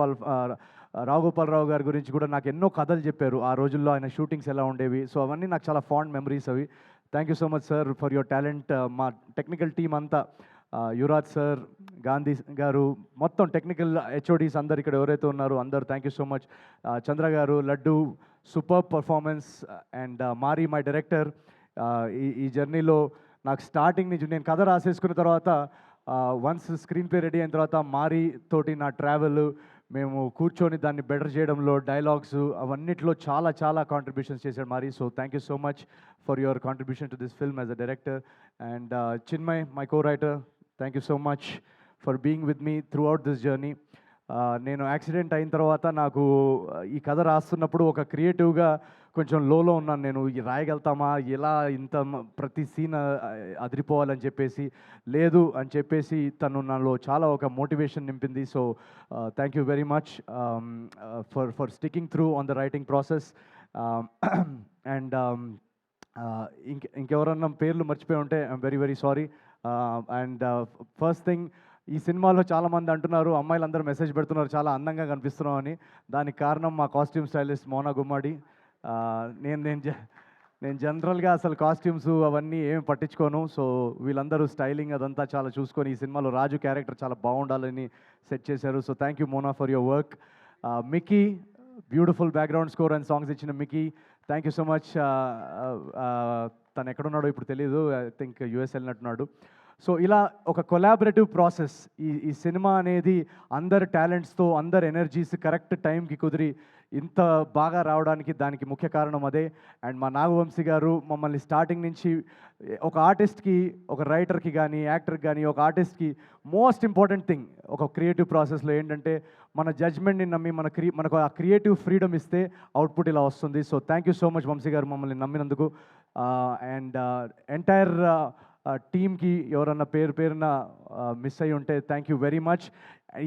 రావు గోపాలరావు గారి గురించి కూడా నాకు ఎన్నో కథలు చెప్పారు, ఆ రోజుల్లో ఆయన షూటింగ్స్ ఎలా ఉండేవి. సో అవన్నీ నాకు చాలా ఫాండ్ మెమరీస్ అవి. Thank you so much sir for your talent. మా టెక్నికల్ టీమ్ అంతా, యువరాజ్ సార్, గాంధీ గారు, మొత్తం టెక్నికల్ హెచ్ఓడీస్ అందరు ఇక్కడ ఎవరైతే ఉన్నారో అందరూ thank you so much. Chandra garu, Laddu, super performance. And Mari my director. ఈ జర్నీలో నాకు స్టార్టింగ్ నుంచి నేను కథ రాసేసుకున్న తర్వాత వన్స్ స్క్రీన్ ప్లే రెడీ అయిన తర్వాత మారీ తోటి నా ట్రావెల్, మేము కూర్చొని దాన్ని బెటర్ చేయడంలో, డైలాగ్స్ అవన్నిట్లో చాలా చాలా కాంట్రిబ్యూషన్స్ చేశాడు Mari. So thank you so much for your contribution to this film as a director. And Chinmay, my co writer, thank you so much for being with me throughout this journey. నేను accident అయిన తర్వాత నాకు ఈ కథ రాస్తున్నప్పుడు ఒక క్రియేటివ్గా కొంచెం లోలో ఉన్నాను. నేను రాయగలుగుతామా, ఎలా ఇంత ప్రతి సీన్ అదిరిపోవాలని చెప్పేసి, లేదు అని చెప్పేసి తను నాలో చాలా ఒక మోటివేషన్ నింపింది. So thank you very much for sticking through on the writing process. And ఇంకెవరన్నా పేర్లు మర్చిపోయి ఉంటే I'm very very sorry. And first thing, ఈ సినిమాలో చాలామంది అంటున్నారు, అమ్మాయిలందరూ మెసేజ్ పెడుతున్నారు చాలా అందంగా కనిపిస్తున్నాం అని. దానికి కారణం మా కాస్ట్యూమ్ స్టైలిస్ట్ మోనా గుమ్మడి. నేను జనరల్గా అసలు కాస్ట్యూమ్స్ అవన్నీ ఏమి పట్టించుకోను. సో వీళ్ళందరూ స్టైలింగ్ అదంతా చాలా చూసుకొని ఈ సినిమాలో రాజు క్యారెక్టర్ చాలా బాగుండాలని సెట్ చేశారు. So thank you Mona for your work. Mickey, beautiful background score and songs ఇచ్చిన Mickey, thank you so much. తను ఎక్కడున్నాడో ఇప్పుడు తెలియదు, ఐ థింక్ యూఎస్ వెళ్ళినట్టున్నాడు. సో ఇలా ఒక కొలాబరేటివ్ ప్రాసెస్. ఈ సినిమా అనేది అందరి టాలెంట్స్తో, అందరి ఎనర్జీస్ కరెక్ట్ టైంకి కుదిరి ఇంత బాగా రావడానికి దానికి ముఖ్య కారణం అదే. అండ్ మా నాగవంశీ గారు మమ్మల్ని స్టార్టింగ్ నుంచి ఒక ఆర్టిస్ట్కి, ఒక రైటర్కి కానీ, యాక్టర్కి కానీ, ఒక ఆర్టిస్ట్కి మోస్ట్ ఇంపార్టెంట్ థింగ్ ఒక క్రియేటివ్ ప్రాసెస్లో ఏంటంటే మన జడ్జ్మెంట్ని నమ్మి మనకు ఆ క్రియేటివ్ ఫ్రీడమ్ ఇస్తే అవుట్పుట్ ఇలా వస్తుంది. So thank you so much Vamsi garu మమ్మల్ని నమ్మినందుకు. అండ్ ఎంటైర్ టీమ్కి ఎవరన్నా పేరున మిస్ అయ్యి ఉంటే థ్యాంక్ యూ వెరీ మచ్.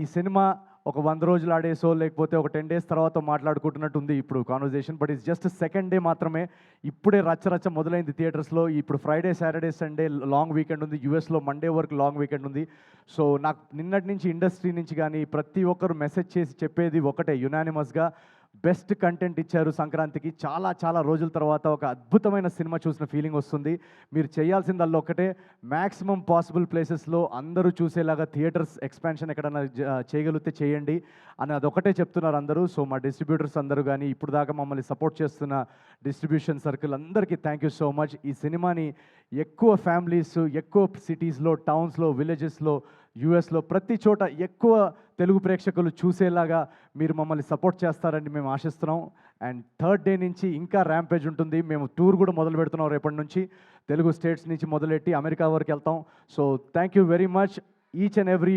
ఈ సినిమా ఒక 100 రోజులు ఆడేసో లేకపోతే ఒక 10 days తర్వాత మాట్లాడుకుంటున్నట్టు ఉంది ఇప్పుడు conversation, but it's just second day మాత్రమే. ఇప్పుడే రచ్చ మొదలైంది థియేటర్స్లో. ఇప్పుడు Friday, Saturday, Sunday long weekend ఉంది. యూఎస్లో మండే వరకు లాంగ్ వీకెండ్ ఉంది. సో నాకు నిన్నటి నుంచి ఇండస్ట్రీ నుంచి కానీ ప్రతి ఒక్కరు మెసేజ్ చేసి చెప్పేది ఒకటే, యునానిమస్గా బెస్ట్ కంటెంట్ ఇచ్చారు సంక్రాంతికి. చాలా చాలా రోజుల తర్వాత ఒక అద్భుతమైన సినిమా చూసిన ఫీలింగ్ వస్తుంది. మీరు చేయాల్సిందల్లా ఒక్కటే, మ్యాక్సిమం పాసిబుల్ ప్లేసెస్లో అందరూ చూసేలాగా థియేటర్స్ ఎక్స్పాన్షన్ ఎక్కడన్నా చేయగలిగితే చేయండి అని అదొకటే చెప్తున్నారు అందరూ. సో మా డిస్ట్రిబ్యూటర్స్ అందరూ కానీ ఇప్పుడు దాకా మమ్మల్ని సపోర్ట్ చేస్తున్న డిస్ట్రిబ్యూషన్ సర్కిల్ అందరికీ థ్యాంక్ యూ సో మచ్. ఈ సినిమాని ఎక్కువ ఫ్యామిలీస్, ఎక్కువ సిటీస్లో, టౌన్స్లో, విలేజెస్లో, యూఎస్లో ప్రతి చోట ఎక్కువ తెలుగు ప్రేక్షకులు చూసేలాగా మీరు మమ్మల్ని సపోర్ట్ చేస్తారని మేము ఆశిస్తున్నాం. అండ్ థర్డ్ డే నుంచి ఇంకా ర్యాంపేజ్ ఉంటుంది. మేము టూర్ కూడా మొదలు పెడుతున్నాం రేపటి నుంచి. తెలుగు స్టేట్స్ నుంచి మొదలెట్టి అమెరికా వరకు వెళ్తాం. So thank you very much each and every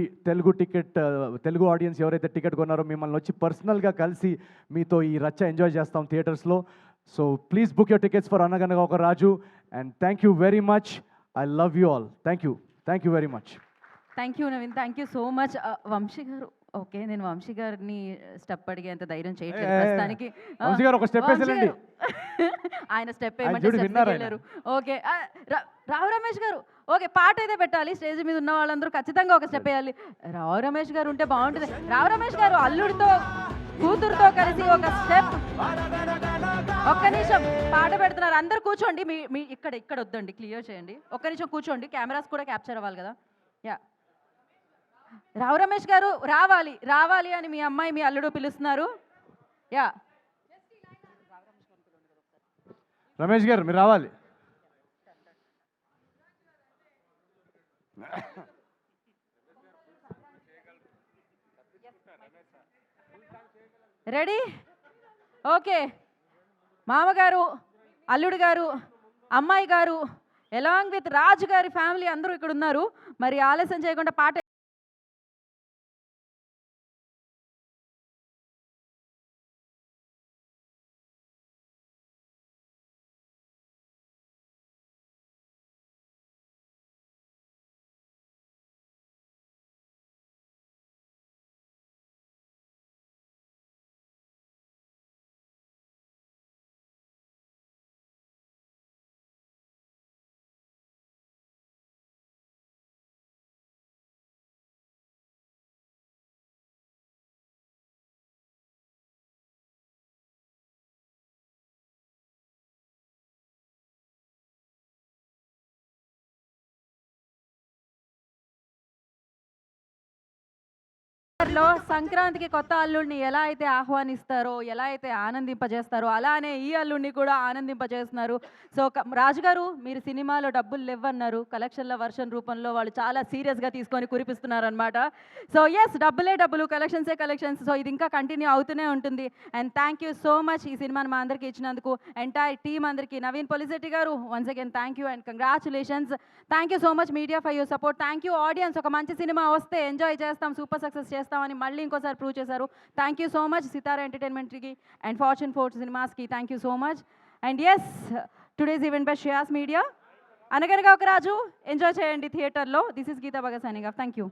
Telugu audience ఎవరైతే టికెట్ కొన్నారో మిమ్మల్ని వచ్చి పర్సనల్గా కలిసి మీతో ఈ రచ్చ ఎంజాయ్ చేస్తాం థియేటర్స్లో. So please book your tickets for Anaganaga Oka Raju. And thank you very much. I love you all. Thank you very much. Thank you Naveen, thank you so much. Vamsi గారు, ఓకే నేను వంశీ గారిని స్టెప్ అడిగేంత ధైర్యం చేయట్లేదు ప్రస్తుతానికి. వంశీ గారు ఒక స్టెప్ వేసేయండి. ఆయన స్టెప్ వేయమంటారు. ఓకే రావు రమేష్ గారు, ఓకే పాట అయితే పెట్టాలి. స్టేజ్ మీద ఉన్న వాళ్ళందరూ ఖచ్చితంగా ఒక స్టెప్ వేయాలి. రావు రమేష్ గారు ఉంటే బాగుంటుంది. రావు రమేష్ గారు అల్లుడితో కూతురుతో కలిసి ఒక స్టెప్. ఒక్క నిమిషం పాట పెడుతున్నారు, అందరు కూర్చోండి. మీ ఇక్కడ వద్దండి, క్లియర్ చేయండి. ఒక్క నిమిషం కూర్చోండి, కెమెరాస్ కూడా క్యాప్చర్ అవ్వాలి కదా. యా రావు రమేష్ గారు రావాలి అని మీ అమ్మాయి మీ అల్లుడు పిలుస్తున్నారు. యా రమేష్ గారు మీరు రావాలి. రెడీ? ఓకే మామగారు, అల్లుడు గారు, అమ్మాయి గారు అలాంగ్ విత్ రాజు గారి ఫ్యామిలీ అందరూ ఇక్కడ ఉన్నారు. మరి ఆలస్యం చేయకుండా పాట లో సంక్రాంతికి కొత్త అల్లుడిని ఎలా అయితే ఆహ్వానిస్తారో, ఎలా అయితే ఆనందింపజేస్తారో, అలానే ఈ అల్లుడిని కూడా ఆనందింపజేస్తున్నారు. సో రాజుగారు మీరు సినిమాలో డబ్బులు లేవన్నారు, కలెక్షన్ల వర్షన్ రూపంలో వాళ్ళు చాలా సీరియస్గా తీసుకొని కురిపిస్తున్నారు అనమాట. సో ఎస్, డబ్బులే డబ్బులు, కలెక్షన్సే కలెక్షన్స్. సో ఇది ఇంకా కంటిన్యూ అవుతూనే ఉంటుంది. And thank you so much ఈ సినిమాని మా అందరికీ ఇచ్చినందుకు, ఎంటైర్ టీమ్ అందరికీ. Naveen Polishetty garu once again thank you and congratulations. Thank you so much media for your support. Thank you audience. ఒక మంచి సినిమా వస్తే ఎంజాయ్ చేస్తాం, సూపర్ సక్సెస్ చేస్తామని మళ్ళీ ఇంకోసారి ప్రూవ్ చేశారు. Thank you so much Sithara ఎంటర్టైన్మెంట్కి అండ్ ఫార్చ్యూన్ 4 సినిమాస్కి thank you so much. And yes, today's event by Shreyas media. Anaganaga Oka Raju enjoy చేయండి థియేటర్లో. This is Geetha Bhagat signing off. Thank you.